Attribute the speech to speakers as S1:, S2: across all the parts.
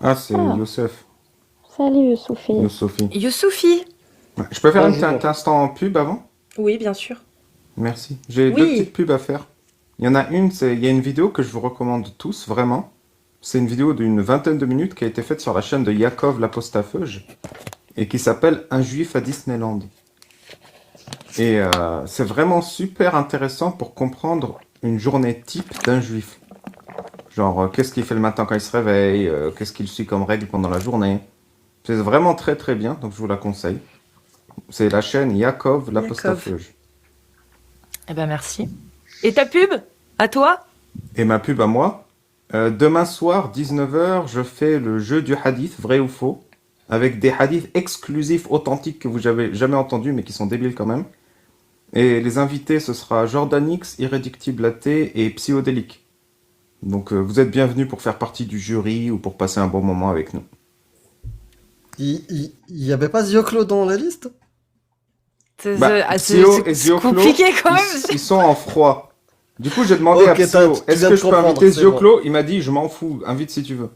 S1: Ah, c'est
S2: Ah,
S1: Youssef.
S2: salut Sophie.
S1: Youssoufi.
S3: Youssouphi.
S1: Ouais, je peux faire un petit
S4: Bonjour.
S1: instant en pub avant?
S3: Oui, bien sûr.
S1: Merci. J'ai deux petites
S3: Oui.
S1: pubs à faire. Il y en a une, il y a une vidéo que je vous recommande tous, vraiment. C'est une vidéo d'une vingtaine de minutes qui a été faite sur la chaîne de Yakov l'Apostapheuge et qui s'appelle Un juif à Disneyland. Et c'est vraiment super intéressant pour comprendre une journée type d'un juif. Genre, qu'est-ce qu'il fait le matin quand il se réveille, qu'est-ce qu'il suit comme règle pendant la journée. C'est vraiment très très bien, donc je vous la conseille. C'est la chaîne Yakov
S3: Yakov.
S1: l'Apostapheuge.
S3: Eh ben merci. Et ta pub? À toi?
S1: Et ma pub à moi, demain soir, 19 h, je fais le jeu du hadith, vrai ou faux, avec des hadiths exclusifs, authentiques que vous avez jamais entendus, mais qui sont débiles quand même. Et les invités, ce sera Jordanix, Irréductible Laté et Psyodélique. Donc vous êtes bienvenus pour faire partie du jury ou pour passer un bon moment avec nous.
S4: Il y avait pas Zioclo dans la liste?
S1: Bah,
S3: C'est
S1: Psyo et
S3: c'est
S1: Zioclo,
S3: compliqué quand
S1: ils,
S3: même.
S1: ils sont en froid. Du coup, j'ai demandé à
S4: Ok,
S1: Psyo,
S4: tu
S1: est-ce
S4: viens
S1: que
S4: de
S1: je peux
S4: comprendre,
S1: inviter
S4: c'est bon.
S1: Zioclo? Il m'a dit, je m'en fous, invite si tu veux.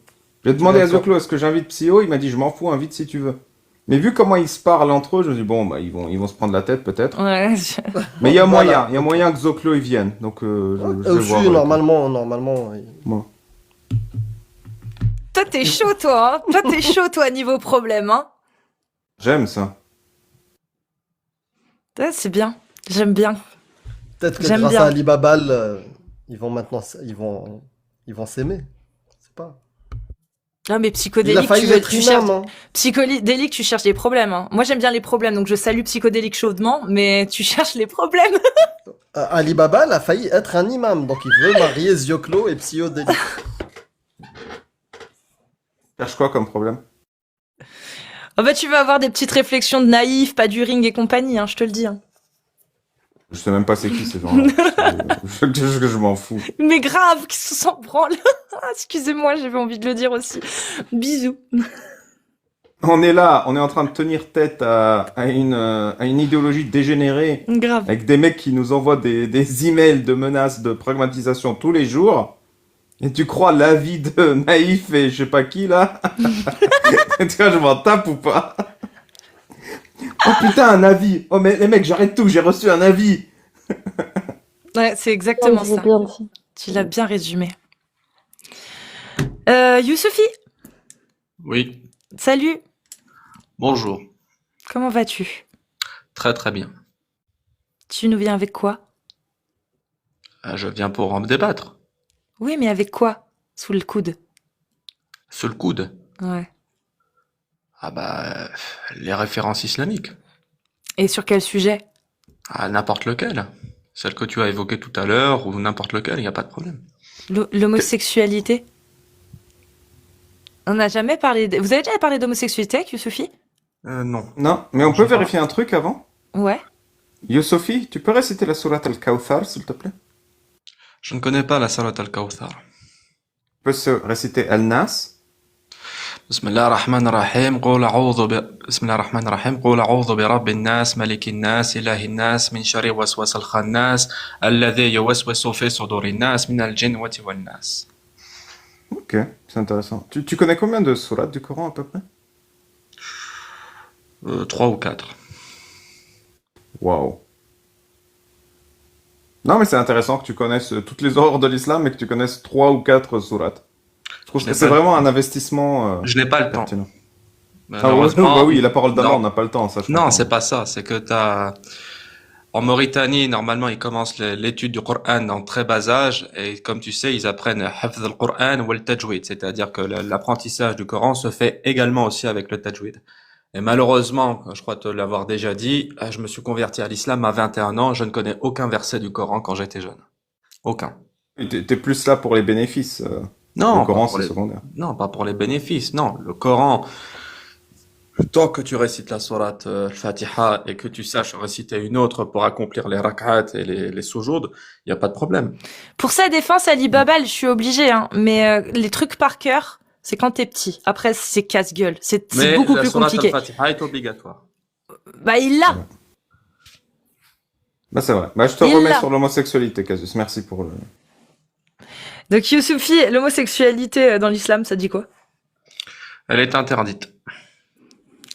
S1: J'ai
S4: Tu
S1: demandé
S4: viens
S1: à
S4: de com-
S1: Zioclo, est-ce que j'invite Psyo? Il m'a dit, je m'en fous, invite si tu veux. Mais vu comment ils se parlent entre eux, je me dis, bon, bah, ils vont se prendre la tête peut-être.
S3: Ouais.
S1: Mais
S4: Voilà,
S1: il y a
S4: ok.
S1: moyen que Zoclo y vienne. Donc, je vais voir
S4: Aussi,
S1: avec eux.
S4: normalement.
S1: Moi.
S3: Toi, t'es chaud, toi. Hein. Toi, t'es chaud, toi, niveau problème. Hein.
S1: J'aime ça.
S3: Ouais, c'est bien. J'aime bien.
S4: Peut-être que
S3: J'aime
S4: grâce à
S3: bien.
S4: Alibaba, ils vont maintenant, ils vont s'aimer. C'est pas.
S3: Non, mais
S4: Il a
S3: psychodélique,
S4: failli être
S3: tu cherches.
S4: imam, hein.
S3: Psychodélique, tu cherches des problèmes. Hein. Moi, j'aime bien les problèmes, donc je salue psychodélique chaudement, mais tu cherches les problèmes.
S4: Alibaba, il a failli être un imam, donc il veut marier Zioclo et Psyodélique.
S1: Cherche quoi comme problème?
S3: En fait, tu vas avoir des petites réflexions de naïf, pas du ring et compagnie, hein, je te le dis. Hein.
S1: Je sais même pas c'est qui ces gens-là. Je m'en fous.
S3: Mais grave, qui se s'en branle. Excusez-moi, j'avais envie de le dire aussi. Bisous.
S1: On est là, on est en train de tenir tête à une idéologie dégénérée
S3: Grave.
S1: avec des mecs qui nous envoient des emails de menaces de pragmatisation tous les jours. Et tu crois l'avis de Naïf et je sais pas qui là? Tu vois, je m'en tape ou pas? Oh putain, un avis! Oh mais les mecs, j'arrête tout, j'ai reçu un avis!
S3: Ouais, c'est
S2: Ouais,
S3: exactement
S2: j'ai
S3: ça.
S2: bien dit.
S3: Tu l'as bien résumé. Youssouphi,
S5: Oui,
S3: salut.
S5: bonjour.
S3: Comment vas-tu?
S5: Très très bien.
S3: Tu nous viens avec quoi?
S5: Je viens pour en débattre.
S3: Oui, mais avec quoi? Sous le coude.
S5: Sous le coude.
S3: Ouais.
S5: Ah bah, les références islamiques.
S3: Et sur quel sujet?
S5: À n'importe lequel. Celle que tu as évoquée tout à l'heure ou n'importe lequel, il n'y a pas de problème.
S3: L'homosexualité? On n'a jamais parlé Vous avez déjà parlé d'homosexualité avec Youssouphi?
S5: Non.
S1: Non, mais on
S5: Je
S1: peut
S5: crois.
S1: vérifier un truc avant?
S3: Ouais.
S1: Youssofi, tu peux réciter la sourate Al-Kawthar, s'il te plaît?
S5: Je ne connais pas la salat al-Kawthar.
S1: Tu peux se réciter Al-Nas?
S5: بسم الله الرحمن الرحيم قول أعوذ بسم الله الرحمن الرحيم قول أعوذ برب الناس ملك الناس إله الناس من شر وسوس الخناس الذي يوسوس في صدور الناس من الجنة والناس.
S1: Ok, c'est intéressant. Tu connais combien de sourates du Coran à peu près?
S5: 3 ou 4.
S1: Waouh. Non, mais c'est intéressant que tu connaisses toutes les horreurs de l'islam et que tu connaisses 3 ou 4 sourates. Je trouve
S5: Je
S1: que
S5: n'ai
S1: c'est
S5: pas,
S1: vraiment un investissement
S5: je n'ai pas le temps.
S1: pertinent. Ah ouais, bah
S5: Malheureusement,
S1: oui, la parole d'Allah, on
S5: non.
S1: n'a pas le temps, ça je
S5: Non,
S1: comprends.
S5: c'est pas ça. C'est que en Mauritanie, normalement, ils commencent l'étude du Coran en très bas âge. Et comme tu sais, ils apprennent Hafz al-Qur'an ou le Tajwid. C'est-à-dire que l'apprentissage du Coran se fait également aussi avec le Tajwid. Et malheureusement, je crois te l'avoir déjà dit, je me suis converti à l'islam à 21 ans. Je ne connais aucun verset du Coran quand j'étais jeune. Aucun.
S1: Et t'es plus là pour les bénéfices. Le
S5: Non, pas
S1: Coran,
S5: pour
S1: c'est
S5: les,
S1: secondaire.
S5: non, pas pour les bénéfices. Non, le Coran, tant que tu récites la sourate Al-Fatiha et que tu saches réciter une autre pour accomplir les rak'at et les soujoud, il n'y a pas de problème.
S3: Pour sa défense, Ali Babal, je suis obligée, hein. Mais les trucs par cœur, c'est quand t'es petit. Après, c'est casse-gueule. C'est
S5: Mais
S3: beaucoup
S5: la
S3: plus
S5: sourate
S3: compliqué.
S5: Al-Fatiha est obligatoire.
S3: Bah, il
S1: Ouais.
S3: l'a.
S1: Bah c'est vrai. Bah je te
S3: Il
S1: remets
S3: l'a.
S1: sur l'homosexualité, Casus. Merci pour
S3: Donc, Youssouphi, l'homosexualité dans l'islam, ça dit quoi?
S5: Elle est interdite.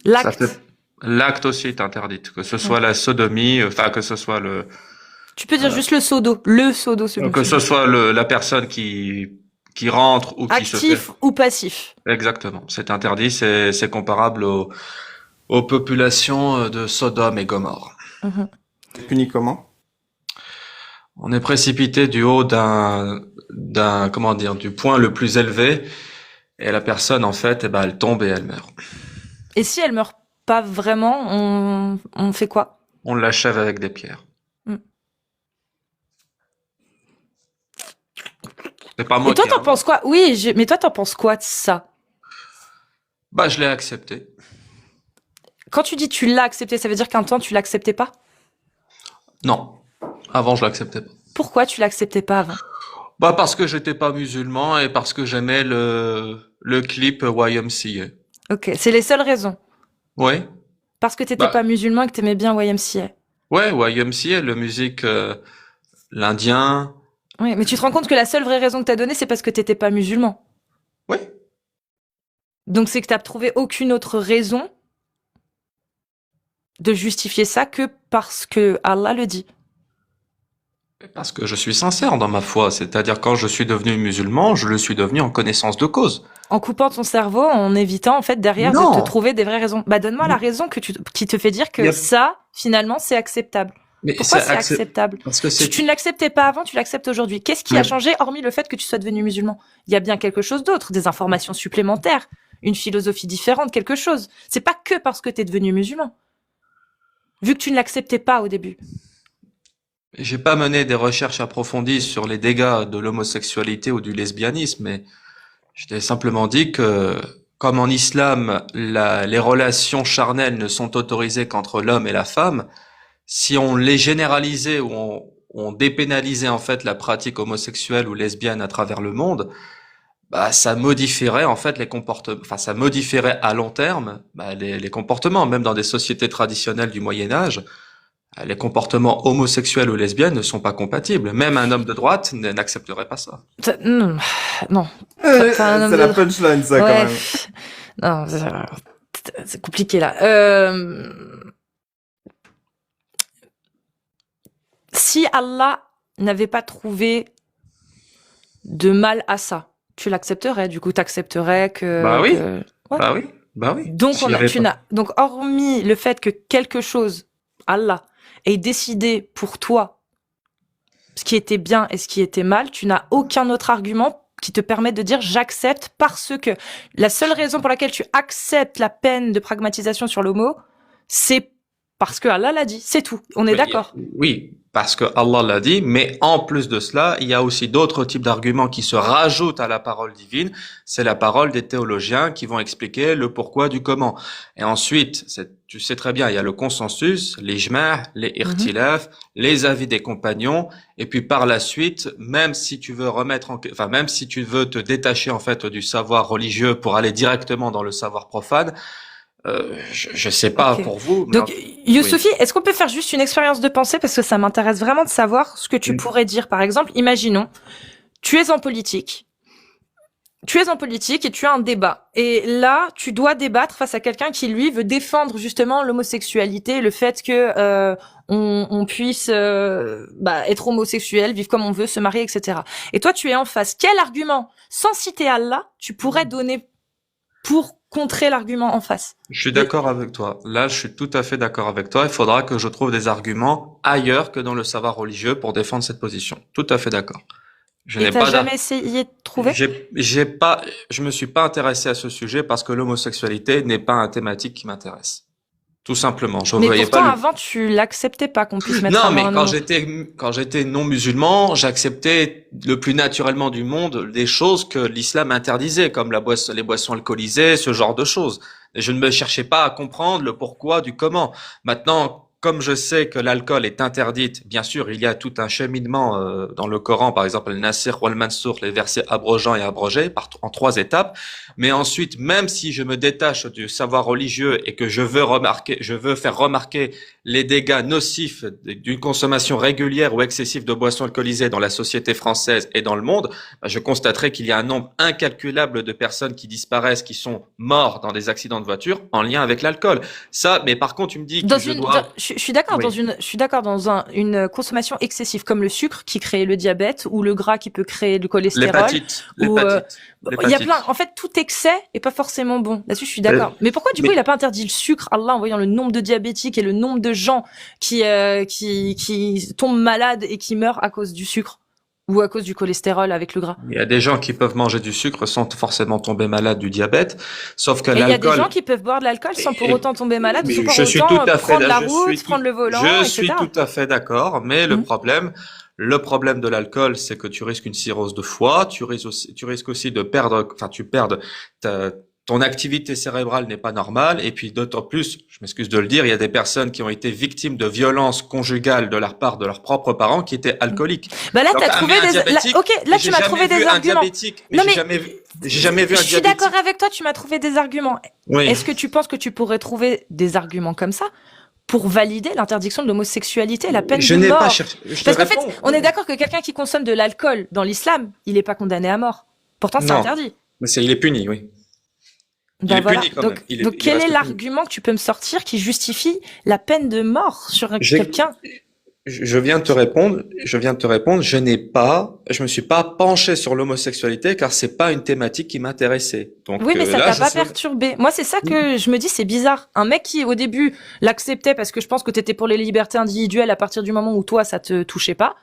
S5: Ça
S3: L'acte.
S5: fait... L'acte aussi est interdite, que ce soit la sodomie, enfin que ce soit
S3: Tu peux dire juste le seau d'eau. Le seau d'eau, c'est bon.
S5: que ce soit la personne qui rentre ou qui se fait.
S3: Actif ou passif.
S5: Exactement, c'est interdit, c'est comparable aux populations de Sodome et Gomorrhe.
S3: Mhm.
S1: C'est puni comment?
S5: On est précipité du haut comment dire, du point le plus élevé, et la personne, en fait, eh ben, elle tombe et elle meurt.
S3: Et si elle meurt pas vraiment, on fait quoi?
S5: On l'achève avec des pierres.
S3: Mm.
S5: C'est pas moi
S3: Et toi,
S5: qui
S3: t'en
S5: invente.
S3: penses quoi? Oui, mais toi, t'en penses quoi de ça?
S5: Bah, je l'ai accepté.
S3: Quand tu dis tu l'as accepté, ça veut dire qu'un temps tu l'acceptais pas?
S5: Non. Avant, je l'acceptais pas.
S3: Pourquoi tu l'acceptais pas avant?
S5: Bah, parce que j'étais pas musulman et parce que j'aimais le clip YMCA.
S3: Ok, c'est les seules raisons.
S5: Ouais.
S3: Parce que t'étais
S5: Bah,
S3: pas musulman et que t'aimais bien YMCA.
S5: ouais, YMCA, la musique, l'indien.
S3: Oui, mais tu te rends compte que la seule vraie raison que t'as donnée, c'est parce que t'étais pas musulman.
S5: Ouais.
S3: Donc c'est que t'as trouvé aucune autre raison de justifier ça que parce que Allah le dit.
S5: Parce que je suis sincère dans ma foi. C'est-à-dire, quand je suis devenu musulman, je le suis devenu en connaissance de cause.
S3: En coupant ton cerveau, en évitant en fait derrière de te
S5: Non.
S3: trouver des vraies raisons. Bah donne-moi la raison qui te fait dire que
S5: Il y a-
S3: ça, finalement, c'est acceptable.
S5: Mais
S3: Pourquoi c'est
S5: accep-
S3: acceptable?
S5: Parce que
S3: Si
S5: c'est...
S3: tu ne l'acceptais pas avant, tu l'acceptes aujourd'hui. Qu'est-ce qui a
S5: Mais-
S3: changé hormis le fait que tu sois devenu musulman? Il y a bien quelque chose d'autre, des informations supplémentaires, une philosophie différente, quelque chose. C'est pas que parce que t'es devenu musulman. Vu que tu ne l'acceptais pas au début.
S5: J'ai pas mené des recherches approfondies sur les dégâts de l'homosexualité ou du lesbianisme, mais je t'ai simplement dit que, comme en islam, les relations charnelles ne sont autorisées qu'entre l'homme et la femme, si on les généralisait ou on dépénalisait en fait la pratique homosexuelle ou lesbienne à travers le monde, bah ça modifierait en fait les comportements, enfin ça modifierait à long terme les comportements, même dans des sociétés traditionnelles du Moyen Âge. Les comportements homosexuels ou lesbiennes ne sont pas compatibles. Même un homme de droite n'accepterait pas ça.
S3: Non, non.
S1: C'est
S3: un homme
S1: la
S3: de-
S1: punchline, ça, quand
S3: Ouais.
S1: même.
S3: Non, c'est compliqué là. Si Allah n'avait pas trouvé de mal à ça, tu l'accepterais. Du coup, t'accepterais que.
S5: Bah oui.
S3: Ouais.
S5: Bah oui.
S3: Donc,
S5: S'il y avait pas-
S3: donc, hormis le fait que quelque chose, Allah, ait décidé pour toi ce qui était bien et ce qui était mal, tu n'as aucun autre argument qui te permette de dire j'accepte parce que la seule raison pour laquelle tu acceptes la peine de pragmatisation sur l'homo, c'est parce que Allah l'a dit. C'est tout. On est
S5: Oui,
S3: d'accord.
S5: Oui, parce que Allah l'a dit, mais en plus de cela, il y a aussi d'autres types d'arguments qui se rajoutent à la parole divine. C'est la parole des théologiens qui vont expliquer le pourquoi du comment. Et ensuite, tu sais très bien, il y a le consensus, l'ijma', les irtilaf, les avis des compagnons, et puis par la suite, même si tu veux même si tu veux te détacher en fait du savoir religieux pour aller directement dans le savoir profane, je sais pas
S3: Ok.
S5: pour vous, mais
S3: Donc, Youssoufi, est-ce qu'on peut faire juste une expérience de pensée parce que ça m'intéresse vraiment de savoir ce que tu
S5: Mm.
S3: pourrais dire. Par exemple, imaginons, tu es en politique. Tu es en politique et tu as un débat. Et là, tu dois débattre face à quelqu'un qui, lui, veut défendre justement l'homosexualité, le fait que on puisse être homosexuel, vivre comme on veut, se marier, etc. Et toi, tu es en face. Quel argument, sans citer Allah, tu pourrais donner pour contrer l'argument en face?
S5: Je suis d'accord avec toi. Là, je suis tout à fait d'accord avec toi. Il faudra que je trouve des arguments ailleurs que dans le savoir religieux pour défendre cette position. Tout à fait d'accord. Je
S3: Et
S5: n'ai
S3: t'as
S5: pas
S3: jamais essayé de trouver?
S5: je me suis pas intéressé à ce sujet parce que l'homosexualité n'est pas un thématique qui m'intéresse. Tout simplement. Je
S3: Mais
S5: voyais
S3: pourtant,
S5: pas
S3: avant, tu l'acceptais pas qu'on puisse mettre
S5: Non,
S3: avant
S5: mais
S3: un homo.
S5: quand j'étais non musulman, j'acceptais le plus naturellement du monde des choses que l'islam interdisait, comme les boissons alcoolisées, ce genre de choses. Et je ne me cherchais pas à comprendre le pourquoi du comment. Maintenant, comme je sais que l'alcool est interdite, bien sûr, il y a tout un cheminement dans le Coran, par exemple, le Nasikh ou le Mansoukh, les versets abrogeants et abrogés, en 3 étapes. Mais ensuite, même si je me détache du savoir religieux et que je veux faire remarquer les dégâts nocifs d'une consommation régulière ou excessive de boissons alcoolisées dans la société française et dans le monde, je constaterai qu'il y a un nombre incalculable de personnes qui disparaissent, qui sont morts dans des accidents de voiture en lien avec l'alcool. Ça, mais par contre, tu me dis que
S3: je suis d'accord
S5: Oui.
S3: une consommation excessive comme le sucre qui crée le diabète ou le gras qui peut créer le cholestérol.
S5: L'hépatite.
S3: Ou, il y a
S5: L'hépatite.
S3: plein, en fait, tout excès est pas forcément bon. Là-dessus, je suis d'accord. Mais pourquoi, du coup, il a pas interdit le sucre, Allah, en voyant le nombre de diabétiques et le nombre de gens qui tombent malades et qui meurent à cause du sucre ou à cause du cholestérol avec le gras.
S5: Il y a des gens qui peuvent manger du sucre sans forcément tomber malade du diabète, sauf que
S3: Et il y a des
S5: l'alcool.
S3: gens qui peuvent boire de l'alcool sans pour autant tomber malade,
S5: Mais
S3: sans pour
S5: je suis
S3: autant
S5: tout à fait
S3: prendre la
S5: je
S3: route,
S5: suis tout-
S3: prendre le volant,
S5: je suis
S3: etc.
S5: tout à fait d'accord, mais
S3: Mhm.
S5: le problème de l'alcool, c'est que tu risques une cirrhose de foie, tu risques aussi de perdre, enfin, tu perds ton activité cérébrale n'est pas normale, et puis d'autant plus, je m'excuse de le dire, il y a des personnes qui ont été victimes de violences conjugales de leur part de leurs propres parents qui étaient alcooliques.
S3: Bah là,
S5: Donc,
S3: t'as trouvé
S5: un
S3: des,
S5: diabétique,
S3: ok, là,
S5: mais
S3: tu m'as trouvé des arguments.
S5: Mais
S3: Non,
S5: j'ai
S3: mais
S5: jamais vu un
S3: je suis
S5: diabétique.
S3: d'accord avec toi, tu m'as trouvé des arguments.
S5: Oui.
S3: Est-ce que tu penses que tu pourrais trouver des arguments comme ça pour valider l'interdiction de l'homosexualité, la peine
S5: Je
S3: de
S5: n'ai
S3: mort?
S5: pas cherché. Je te
S3: Parce qu'en fait,
S5: réponds.
S3: on est d'accord que quelqu'un qui consomme de l'alcool dans l'islam, il est pas condamné à mort. Pourtant, c'est
S5: Non.
S3: interdit.
S5: Mais il est puni, oui.
S3: Ben
S5: est
S3: voilà.
S5: puni quand
S3: Donc,
S5: même. Il
S3: quel
S5: reste
S3: est
S5: puni.
S3: l'argument que tu peux me sortir qui justifie la peine de mort sur quelqu'un?
S5: Je viens de te répondre. Je me suis pas penché sur l'homosexualité car c'est pas une thématique qui m'intéressait. Donc
S3: Oui, mais ça
S5: là,
S3: t'a pas perturbé. Moi, c'est ça que je me dis, c'est bizarre. Un mec qui, au début, l'acceptait parce que je pense que t'étais pour les libertés individuelles à partir du moment où toi, ça te touchait pas.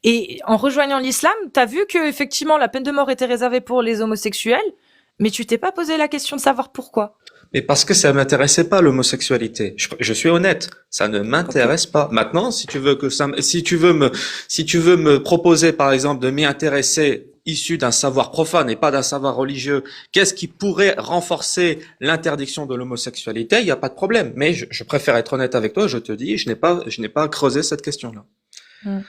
S3: Et en rejoignant l'islam, t'as vu que, effectivement, la peine de mort était réservée pour les homosexuels, mais tu t'es pas posé la question de savoir pourquoi.
S5: Mais parce que ça m'intéressait pas l'homosexualité. Je suis honnête, ça ne m'intéresse pas. Maintenant, si tu veux me proposer par exemple de m'y intéresser issu d'un savoir profane et pas d'un savoir religieux, qu'est-ce qui pourrait renforcer l'interdiction de l'homosexualité? Il n'y a pas de problème. Mais je préfère être honnête avec toi. Je te dis, je n'ai pas creusé cette question-là.
S3: Mm.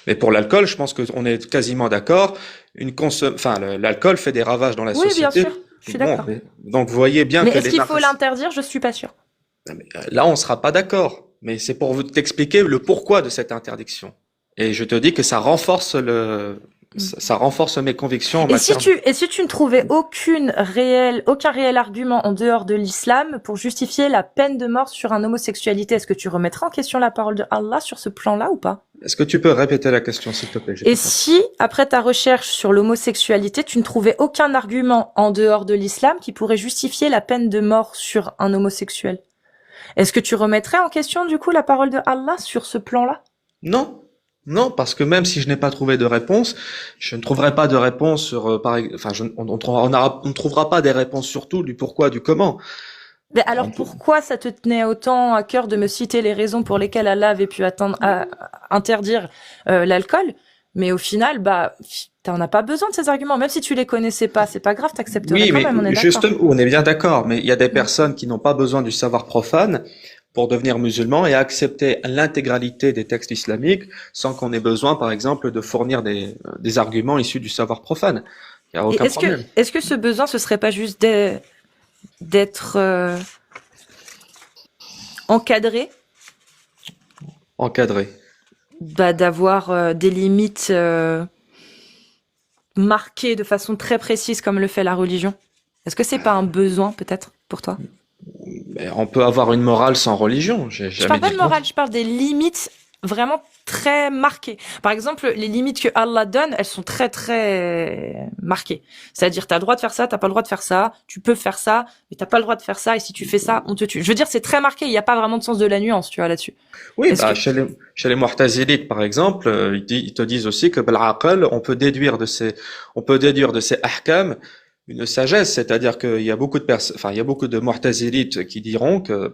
S5: Mais pour l'alcool, je pense qu'on est quasiment d'accord. L'alcool fait des ravages dans la
S3: Oui, bien
S5: société.
S3: sûr. Je suis d'accord.
S5: Donc, vous voyez bien
S3: Mais
S5: que
S3: est-ce qu'il faut l'interdire? Je suis pas sûre.
S5: Là, on sera pas d'accord. Mais c'est pour vous t'expliquer le pourquoi de cette interdiction. Et je te dis que ça renforce ça renforce mes convictions en
S3: Et si
S5: matière.
S3: tu ne trouvais aucun réel argument en dehors de l'islam pour justifier la peine de mort sur un homosexualité, est-ce que tu remettrais en question la parole de Allah sur ce plan-là ou pas?
S5: Est-ce que tu peux répéter la question, s'il te plaît? J'ai
S3: Et
S5: pas
S3: si, après ta recherche sur l'homosexualité, tu ne trouvais aucun argument en dehors de l'islam qui pourrait justifier la peine de mort sur un homosexuel, est-ce que tu remettrais en question, du coup, la parole de Allah sur ce plan-là?
S5: Non. Non, parce que même si je n'ai pas trouvé de réponse, je ne trouverai pas de réponse sur, on ne trouvera pas des réponses sur tout, du pourquoi, du comment.
S3: Mais alors pourquoi ça te tenait autant à cœur de me citer les raisons pour lesquelles Allah avait pu interdire l'alcool, mais au final, t'en as pas besoin de ces arguments, même si tu les connaissais pas, c'est pas grave, t'accepterais
S5: Oui,
S3: quand
S5: mais
S3: même, on est d'accord.
S5: justement, on est bien d'accord, mais il y a des personnes qui n'ont pas besoin du savoir profane pour devenir musulmans et accepter l'intégralité des textes islamiques sans qu'on ait besoin, par exemple, de fournir des arguments issus du savoir profane. Il n'y a
S3: Et
S5: aucun problème.
S3: est-ce que ce besoin, ce serait pas juste d'être encadré,
S5: Encadré.
S3: d'avoir des limites marquées de façon très précise comme le fait la religion? Est-ce que c'est pas un besoin peut-être pour toi?
S5: Mais on peut avoir une morale sans religion. J'ai
S3: Je
S5: jamais
S3: parle pas
S5: dit
S3: de
S5: le
S3: morale, je parle des limites vraiment très marquées. Par exemple, les limites que Allah donne, elles sont très très marquées. C'est-à-dire, t'as le droit de faire ça, t'as pas le droit de faire ça, tu peux faire ça, mais t'as pas le droit de faire ça, et si tu fais ça, on te tue. Je veux dire, c'est très marqué, il n'y a pas vraiment de sens de la nuance, tu vois, là-dessus.
S5: Oui,
S3: Est-ce que-
S5: chez les Mu'tazilites, par exemple, ils te disent aussi que بالعقل, on peut déduire de ces ahkam une sagesse, c'est-à-dire qu'il y a beaucoup de personnes, il y a beaucoup de Mu'tazilites qui diront que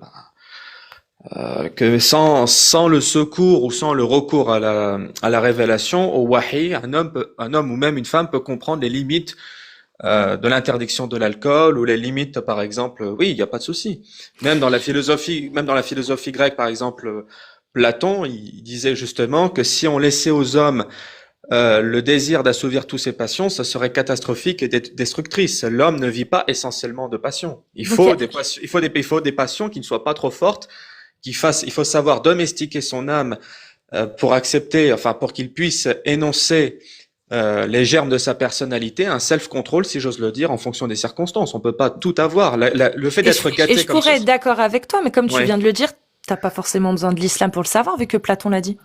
S5: sans le secours ou sans le recours à la révélation, au wahi, un homme ou même une femme peut comprendre les limites de l'interdiction de l'alcool ou les limites, par exemple. Oui, il n'y a pas de souci. Même dans la philosophie grecque, par exemple, Platon, il disait justement que si on laissait aux hommes le désir d'assouvir toutes ses passions, ça serait catastrophique et destructrice. L'homme ne vit pas essentiellement de passion.
S3: Donc,
S5: Il faut des passions qui ne soient pas trop fortes, il faut savoir domestiquer son âme pour accepter, enfin pour qu'il puisse énoncer les germes de sa personnalité, un self-control, si j'ose le dire, en fonction des circonstances. On peut pas tout avoir. Le fait d'être
S3: et
S5: gâté
S3: je
S5: comme
S3: pourrais
S5: ça.
S3: être d'accord avec toi, mais comme tu
S5: Ouais.
S3: viens de le dire, t'as pas forcément besoin de l'islam pour le savoir, vu que Platon l'a dit.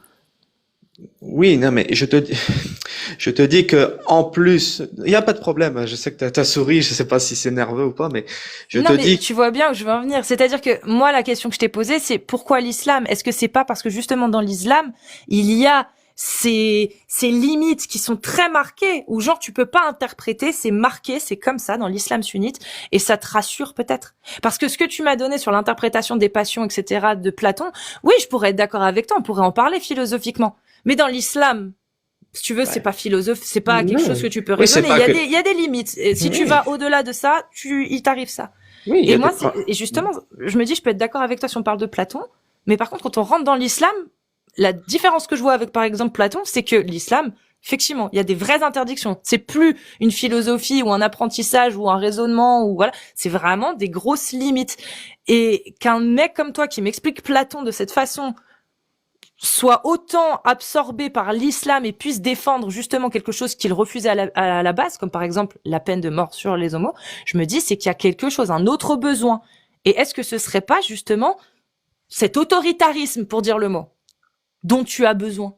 S5: Oui, non, mais je te dis que en plus, il y a pas de problème. Je sais que t'as souri, je sais pas si c'est nerveux ou pas, mais je
S3: Non,
S5: te
S3: mais
S5: dis,
S3: tu vois bien où je veux en venir. C'est-à-dire que moi, la question que je t'ai posée, c'est pourquoi l'islam? Est-ce que c'est pas parce que justement dans l'islam, il y a ces limites qui sont très marquées, où genre tu peux pas interpréter, c'est marqué, c'est comme ça dans l'islam sunnite, et ça te rassure peut-être. Parce que ce que tu m'as donné sur l'interprétation des passions, etc., de Platon, oui, je pourrais être d'accord avec toi, on pourrait en parler philosophiquement. Mais dans l'islam, si tu veux, c'est pas philosophe, c'est pas quelque chose que tu peux
S5: oui, c'est
S3: raisonner.
S5: pas que,
S3: Il y a des limites. Et si tu
S5: oui,
S3: vas au-delà de ça, il t'arrive ça.
S5: oui, il y
S3: Et
S5: a
S3: moi,
S5: des,
S3: et justement, je me dis, je peux être d'accord avec toi si on parle de Platon, mais par contre, quand on rentre dans l'islam, la différence que je vois avec, par exemple, Platon, c'est que l'islam, effectivement, il y a des vraies interdictions. C'est plus une philosophie ou un apprentissage ou un raisonnement ou voilà, c'est vraiment des grosses limites. Et qu'un mec comme toi qui m'explique Platon de cette façon soit autant absorbé par l'islam et puisse défendre justement quelque chose qu'il refusait à la base, comme par exemple la peine de mort sur les homos, je me dis c'est qu'il y a quelque chose, un autre besoin. Et est-ce que ce serait pas justement cet autoritarisme, pour dire le mot, dont tu as besoin?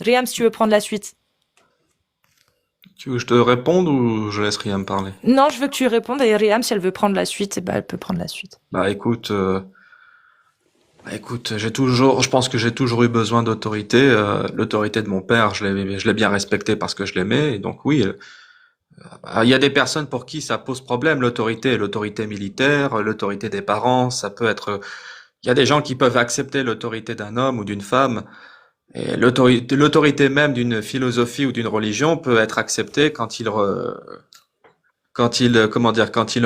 S3: Riam, si tu veux prendre la suite.
S5: tu veux que je te réponde ou je laisse rien me parler?
S3: Non, je veux que tu répondes, et Riam, si elle veut prendre la suite, eh ben, elle peut prendre la suite.
S5: Écoute, je pense que j'ai toujours eu besoin d'autorité. L'autorité de mon père, je l'ai bien respectée parce que je l'aimais. Et donc oui, il y a des personnes pour qui ça pose problème, l'autorité militaire, l'autorité des parents, ça peut être, il y a des gens qui peuvent accepter l'autorité d'un homme ou d'une femme, et l'autorité même d'une philosophie ou d'une religion peut être acceptée quand il en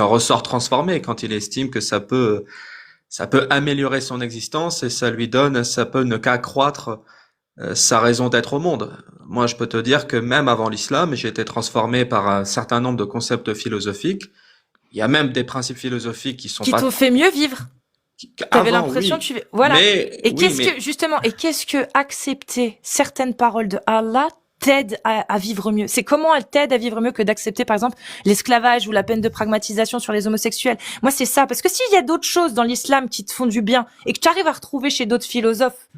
S5: ressort transformé, quand il estime que ça peut améliorer son existence et ça peut ne qu'accroître sa raison d'être au monde. Moi, je peux te dire que même avant l'islam, j'ai été transformé par un certain nombre de concepts philosophiques. Il y a même des principes philosophiques qui sont
S3: Qui
S5: pas
S3: t'ont fait mieux vivre. T'avais l'impression
S5: oui.
S3: voilà.
S5: Mais
S3: Et
S5: oui, mais
S3: qu'est-ce que accepter certaines paroles de Allah t'aide à vivre mieux? C'est comment elle t'aide à vivre mieux que d'accepter, par exemple, l'esclavage ou la peine de pragmatisation sur les homosexuels? Moi, c'est ça. Parce que s'il y a d'autres choses dans l'islam qui te font du bien et que tu arrives à retrouver chez d'autres philosophes,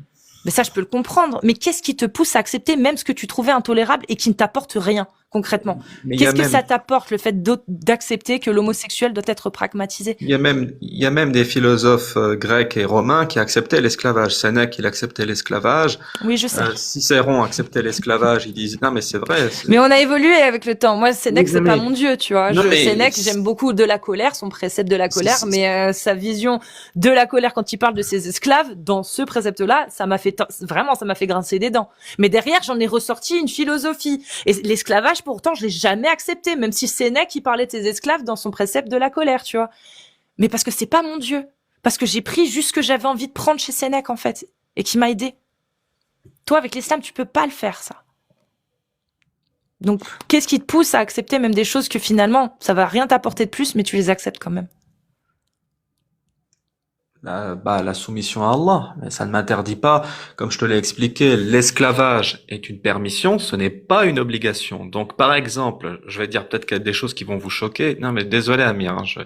S3: mais ça, je peux le comprendre. Mais qu'est-ce qui te pousse à accepter même ce que tu trouvais intolérable et qui ne t'apporte rien, concrètement?
S5: mais il y a
S3: Qu'est-ce que
S5: même
S3: ça t'apporte, le fait d'accepter que l'homosexuel doit être pragmatisé?
S5: il y a même des philosophes grecs et romains qui acceptaient l'esclavage. Sénèque, il acceptait l'esclavage.
S3: Oui, je sais.
S5: Cicéron acceptait l'esclavage. Il disait non, mais c'est vrai.
S3: Mais on a évolué avec le temps. Moi, Sénèque,
S5: Oui,
S3: c'est pas
S5: mais
S3: mon dieu, tu vois.
S5: non, mais
S3: Sénèque, j'aime beaucoup de la colère, son précepte de la colère, mais sa vision de la colère quand il parle de ses esclaves, dans ce précepte-là, vraiment, ça m'a fait grincer des dents. Mais derrière, j'en ai ressorti une philosophie. Et l'esclavage, pourtant, je l'ai jamais accepté, même si Sénèque, il parlait de ses esclaves dans son précepte de la colère, tu vois. Mais parce que c'est pas mon dieu. Parce que j'ai pris juste ce que j'avais envie de prendre chez Sénèque, en fait. Et qui m'a aidé. Toi, avec l'islam, tu peux pas le faire, ça. Donc, qu'est-ce qui te pousse à accepter même des choses que finalement, ça va rien t'apporter de plus, mais tu les acceptes quand même?
S5: La soumission à Allah, mais ça ne m'interdit pas, comme je te l'ai expliqué, l'esclavage est une permission, ce n'est pas une obligation. Donc, par exemple, je vais dire peut-être qu'il y a des choses qui vont vous choquer. Non, mais désolé, Amir, hein, je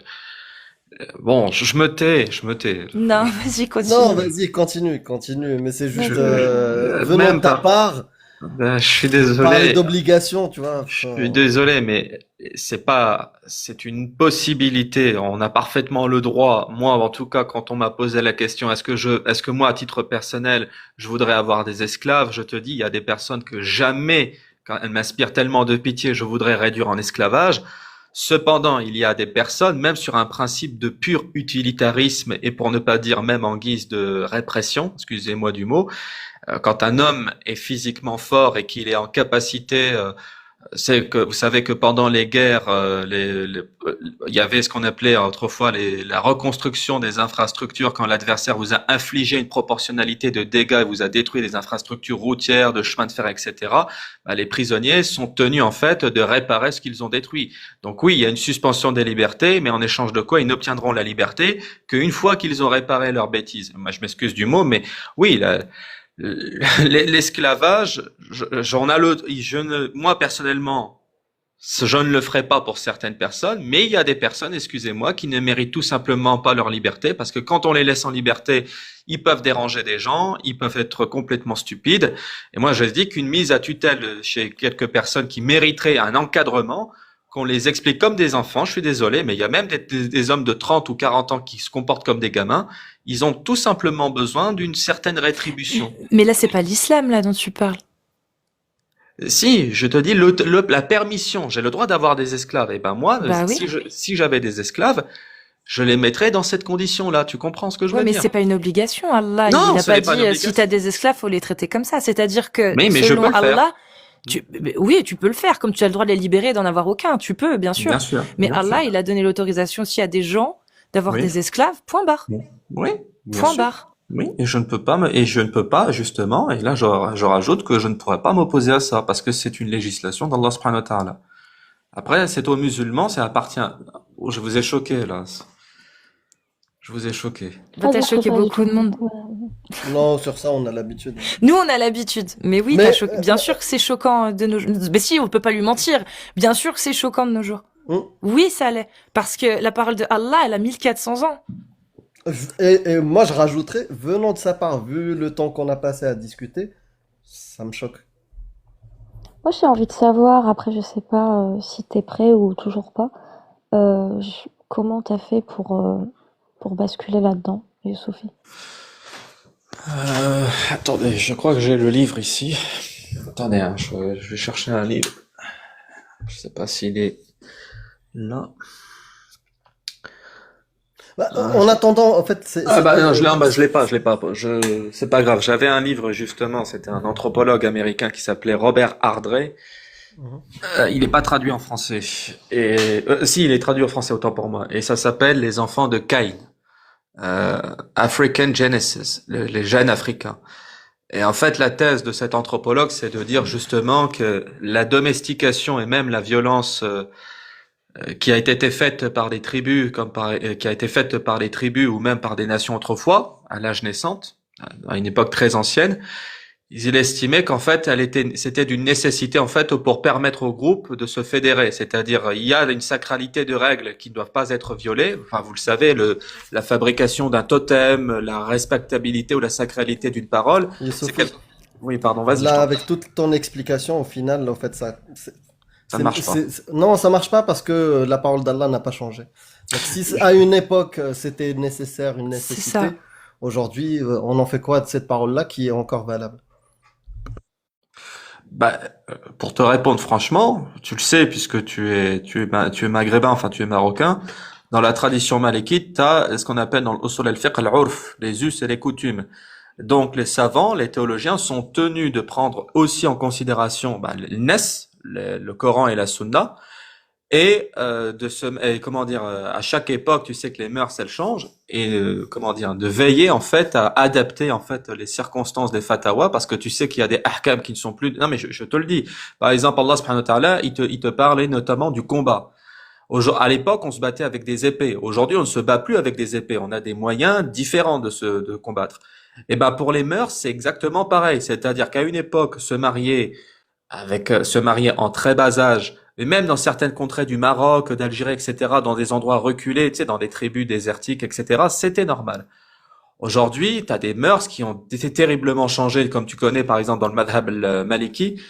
S5: me tais.
S3: Non, vas-y, continue.
S4: Non, vas-y, continue. Mais c'est juste,
S5: Vas-y.
S4: venant
S5: Même
S4: de ta
S5: pas.
S4: part,
S5: Je suis
S4: parler
S5: désolé.
S4: d'obligation, tu vois.
S5: Je suis désolé, mais c'est une possibilité. On a parfaitement le droit. Moi, en tout cas, quand on m'a posé la question, est-ce que moi, à titre personnel, je voudrais avoir des esclaves? Je te dis, il y a des personnes que jamais, quand elles m'inspirent tellement de pitié, je voudrais réduire en esclavage. Cependant, il y a des personnes, même sur un principe de pur utilitarisme et pour ne pas dire même en guise de répression, excusez-moi du mot, quand un homme est physiquement fort et qu'il est en capacité C'est que vous savez que pendant les guerres, il y avait ce qu'on appelait autrefois la reconstruction des infrastructures quand l'adversaire vous a infligé une proportionnalité de dégâts et vous a détruit des infrastructures routières, de chemins de fer, etc. Bah, les prisonniers sont tenus en fait de réparer ce qu'ils ont détruit. Donc oui, il y a une suspension des libertés, mais en échange de quoi ils n'obtiendront la liberté qu'une fois qu'ils ont réparé leurs bêtises. Moi, je m'excuse du mot, mais oui, l'esclavage, moi personnellement, je ne le ferai pas pour certaines personnes, mais il y a des personnes, excusez-moi, qui ne méritent tout simplement pas leur liberté, parce que quand on les laisse en liberté, ils peuvent déranger des gens, ils peuvent être complètement stupides. Et moi, je dis qu'une mise à tutelle chez quelques personnes qui mériteraient un encadrement, qu'on les explique comme des enfants, je suis désolé, mais il y a même des hommes de 30 ou 40 ans qui se comportent comme des gamins. Ils ont tout simplement besoin d'une certaine rétribution.
S3: Mais là, c'est pas l'islam, là, dont tu parles.
S5: Si, je te dis, la permission, j'ai le droit d'avoir des esclaves. Et ben moi,
S3: Bah oui.
S5: si j'avais des esclaves, je les mettrais dans cette condition-là. Tu comprends ce que je
S3: Ouais,
S5: veux
S3: mais
S5: dire?
S3: c'est pas une obligation. Allah,
S5: Non,
S3: il n'a
S5: ce
S3: pas
S5: n'est pas une
S3: dit si
S5: obligation.
S3: t'as des esclaves, faut les traiter comme ça. C'est-à-dire que
S5: Mais je
S3: selon
S5: peux le faire.
S3: Allah, oui, tu peux le faire. Comme tu as le droit de les libérer et d'en avoir aucun, tu peux, bien sûr.
S5: Bien sûr.
S3: Mais
S5: bien
S3: Allah,
S5: sûr.
S3: il a donné l'autorisation aussi à des gens d'avoir
S5: Oui.
S3: des esclaves. Point barre.
S5: Oui, bien
S3: Point
S5: sûr.
S3: barre.
S5: Oui, et je ne peux pas, justement, et là, je rajoute que je ne pourrais pas m'opposer à ça, parce que c'est une législation d'Allah subhanahu wa ta'ala. Après, c'est aux musulmans, ça appartient, oh, je vous ai choqué, là. Je vous ai choqué.
S3: Bah, t'as
S2: dire que
S3: choqué
S2: pas du
S3: beaucoup
S2: tout.
S3: de monde.
S2: Ouais.
S4: Non, sur ça, on a l'habitude.
S3: Nous, on a l'habitude. Mais oui,
S4: Mais,
S3: t'as choqué. Bien sûr que c'est choquant de nos jours. Mais si, on peut pas lui mentir. Bien sûr que c'est choquant de nos jours. Oui, ça l'est. Parce que la parole de Allah, elle a 1400 ans.
S4: Et moi, je rajouterais, venant de sa part, vu le temps qu'on a passé à discuter, ça me choque.
S2: Moi, j'ai envie de savoir, après, je sais pas si t'es prêt ou toujours pas, comment t'as fait pour basculer là-dedans, Sophie?
S5: Attendez, je crois que j'ai le livre ici. Attendez, hein, je vais chercher un livre. Je sais pas s'il est là.
S4: Bah, en attendant, en fait,
S5: Non, je l'ai pas. C'est pas grave. J'avais un livre justement. C'était un anthropologue américain qui s'appelait Robert Ardrey. Il est pas traduit en français. Et si, il est traduit en français, autant pour moi. Et ça s'appelle Les enfants de Caïn. African Genesis, les gènes africains. Et en fait, la thèse de cet anthropologue, c'est de dire justement que la domestication et même la violence qui a été faite par des tribus, qui a été faite par les tribus ou même par des nations autrefois, à l'âge naissante, à une époque très ancienne, il estimait qu'en fait, c'était d'une nécessité en fait pour permettre au groupe de se fédérer. C'est-à-dire, il y a une sacralité de règles qui ne doivent pas être violées. Enfin, vous le savez, la fabrication d'un totem, la respectabilité ou la sacralité d'une parole. Oui, pardon, vas-y.
S4: Là, avec toute ton explication, au final, en fait, ça
S5: marche pas.
S4: Non, ça marche pas parce que la parole d'Allah n'a pas changé. Donc, si à une époque c'était nécessaire, une nécessité, aujourd'hui, on en fait quoi de cette parole-là qui est encore valable?
S5: Pour te répondre franchement, tu le sais puisque tu es maghrébin, enfin tu es marocain. Dans la tradition malikite, tu as ce qu'on appelle dans l'usul al-fiqh al-urf, les us et les coutumes. Donc les savants, les théologiens sont tenus de prendre aussi en considération le Nes, le Coran et la Sunna, et à chaque époque, tu sais que les mœurs elles changent, et de veiller en fait à adapter en fait les circonstances des fatawas, parce que tu sais qu'il y a des ahkam qui ne sont plus. Non mais je te le dis. Par exemple, Allah subhanahu wa ta'ala, il te parlait notamment du combat. À l'époque, on se battait avec des épées. Aujourd'hui, on ne se bat plus avec des épées. On a des moyens différents de combattre. Et pour les mœurs, c'est exactement pareil. C'est-à-dire qu'à une époque, se marier en très bas âge, et même dans certaines contrées du Maroc, d'Algérie, etc., dans des endroits reculés, tu sais, dans des tribus désertiques, etc., c'était normal. Aujourd'hui, tu as des mœurs qui ont été terriblement changées, comme tu connais, par exemple, dans le madhab maliki,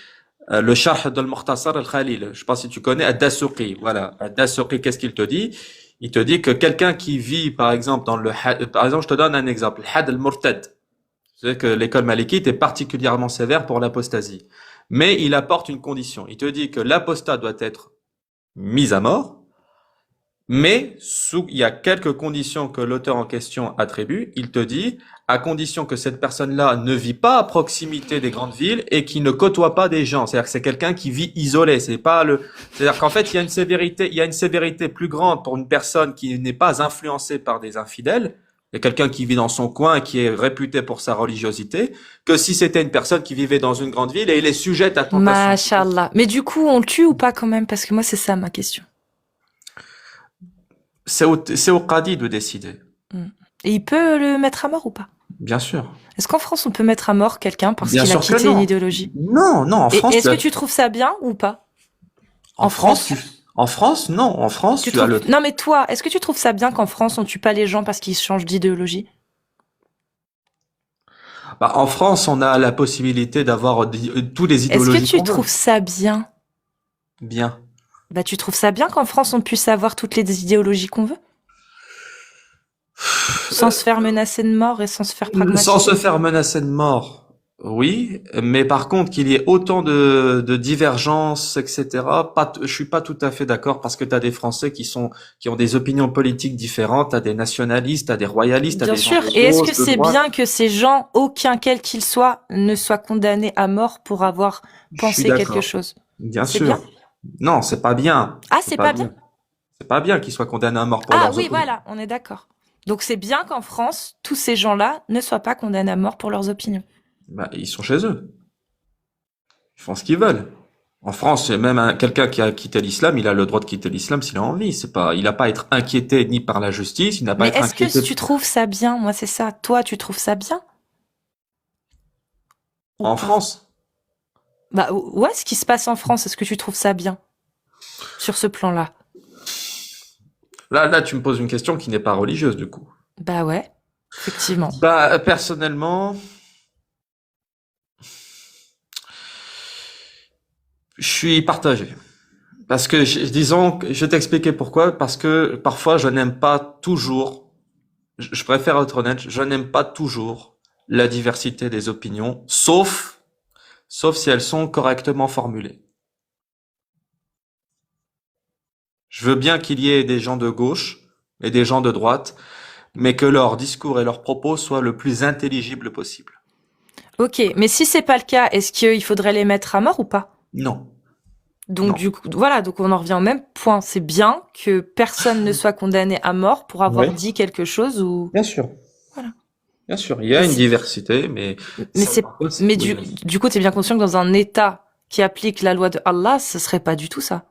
S5: le sharh de al-Mukhtasar al-Khalil. Je sais pas si tu connais Ad-Dasuqi. Voilà. Ad-Dasuqi, qu'est-ce qu'il te dit? Il te dit que quelqu'un qui vit, par exemple, par exemple, je te donne un exemple. Le had al-Murtad. C'est que l'école malikite est particulièrement sévère pour l'apostasie. Mais il apporte une condition. Il te dit que l'apostat doit être mis à mort Mais il y a quelques conditions que l'auteur en question attribue. Il te dit, à condition que cette personne-là ne vit pas à proximité des grandes villes et qui ne côtoie pas des gens. C'est-à-dire que c'est quelqu'un qui vit isolé. C'est-à-dire qu'en fait, il y a une sévérité plus grande pour une personne qui n'est pas influencée par des infidèles. Il y a quelqu'un qui vit dans son coin et qui est réputé pour sa religiosité, que si c'était une personne qui vivait dans une grande ville et il est sujette à tentation.
S3: Mashallah. Mais du coup, on le tue ou pas quand même? Parce que moi, c'est ça ma question.
S5: C'est au qadi de décider.
S3: Et il peut le mettre à mort ou pas?
S5: Bien sûr.
S3: Est-ce qu'en France, on peut mettre à mort quelqu'un parce
S5: Bien
S3: qu'il a
S5: sûr que
S3: quitté
S5: non.
S3: une idéologie?
S5: Non, en France.
S3: Est-ce que tu trouves ça bien ou pas?
S5: En France, non. En France, tu as le.
S3: Non, mais toi, est-ce que tu trouves ça bien qu'en France, on tue pas les gens parce qu'ils changent d'idéologie?
S5: Bah, en France, on a la possibilité d'avoir tous les idéologies.
S3: Est-ce que tu
S5: qu'on veut.
S3: trouves ça bien?
S5: Bien.
S3: Bah, tu trouves ça bien qu'en France, on puisse avoir toutes les idéologies qu'on veut? Sans se faire menacer de mort et sans se faire pragmatiser?
S5: Sans se faire menacer de mort, oui. Mais par contre, qu'il y ait autant de divergences, etc., je suis pas tout à fait d'accord parce que tu as des Français qui ont des opinions politiques différentes, t'as des nationalistes, t'as des royalistes, t'as
S3: Bien
S5: des
S3: sûr.
S5: gens de
S3: Et est-ce
S5: gauche,
S3: que
S5: de
S3: c'est
S5: droite.
S3: bien que ces gens, aucun quel qu'ils soient, ne soient condamnés à mort pour avoir
S5: Je
S3: pensé
S5: suis d'accord.
S3: quelque chose?
S5: Bien
S3: C'est
S5: sûr.
S3: bien?
S5: Non, c'est pas bien.
S3: Ah, c'est pas bien?
S5: C'est pas bien qu'ils soient condamnés à mort pour
S3: Ah
S5: leurs
S3: oui,
S5: opinions.
S3: voilà, on est d'accord. Donc c'est bien qu'en France, tous ces gens-là ne soient pas condamnés à mort pour leurs opinions.
S5: Bah, ils sont chez eux. Ils font ce qu'ils veulent. En France, même quelqu'un qui a quitté l'islam, il a le droit de quitter l'islam s'il a envie. Il n'a pas à être inquiété ni par la justice, il n'a pas à
S3: Mais
S5: être
S3: est-ce que
S5: inquiété.
S3: tu trouves ça bien? Moi, c'est ça. Toi, tu trouves ça bien? Ou
S5: En
S3: pas?
S5: France,
S3: Bah ouais, ce qui se passe en France, est-ce que tu trouves ça bien sur ce plan-là?
S5: là, tu me poses une question qui n'est pas religieuse, du coup.
S3: Bah ouais, effectivement.
S5: Bah, personnellement, je suis partagé. Parce que, disons, je vais t'expliquer pourquoi. Parce que parfois, je n'aime pas toujours, je préfère être honnête, je n'aime pas toujours la diversité des opinions, sauf si elles sont correctement formulées. Je veux bien qu'il y ait des gens de gauche et des gens de droite, mais que leur discours et leurs propos soient le plus intelligibles possible.
S3: Ok, mais si c'est pas le cas, est-ce qu'il faudrait les mettre à mort ou pas?
S5: Non.
S3: Donc
S5: Non.
S3: du coup, voilà, donc on en revient au même point. C'est bien que personne ne soit condamné à mort pour avoir
S5: Oui.
S3: dit quelque chose ou.
S5: Bien sûr.
S3: Voilà.
S5: Bien sûr, il y a
S3: Mais
S5: une
S3: c'est-
S5: diversité, mais
S3: Mais
S5: ça,
S3: c'est,
S5: parfois,
S3: mais
S5: oui,
S3: du coup, t'es bien conscient que dans un État qui applique la loi de Allah, ce serait pas du tout ça.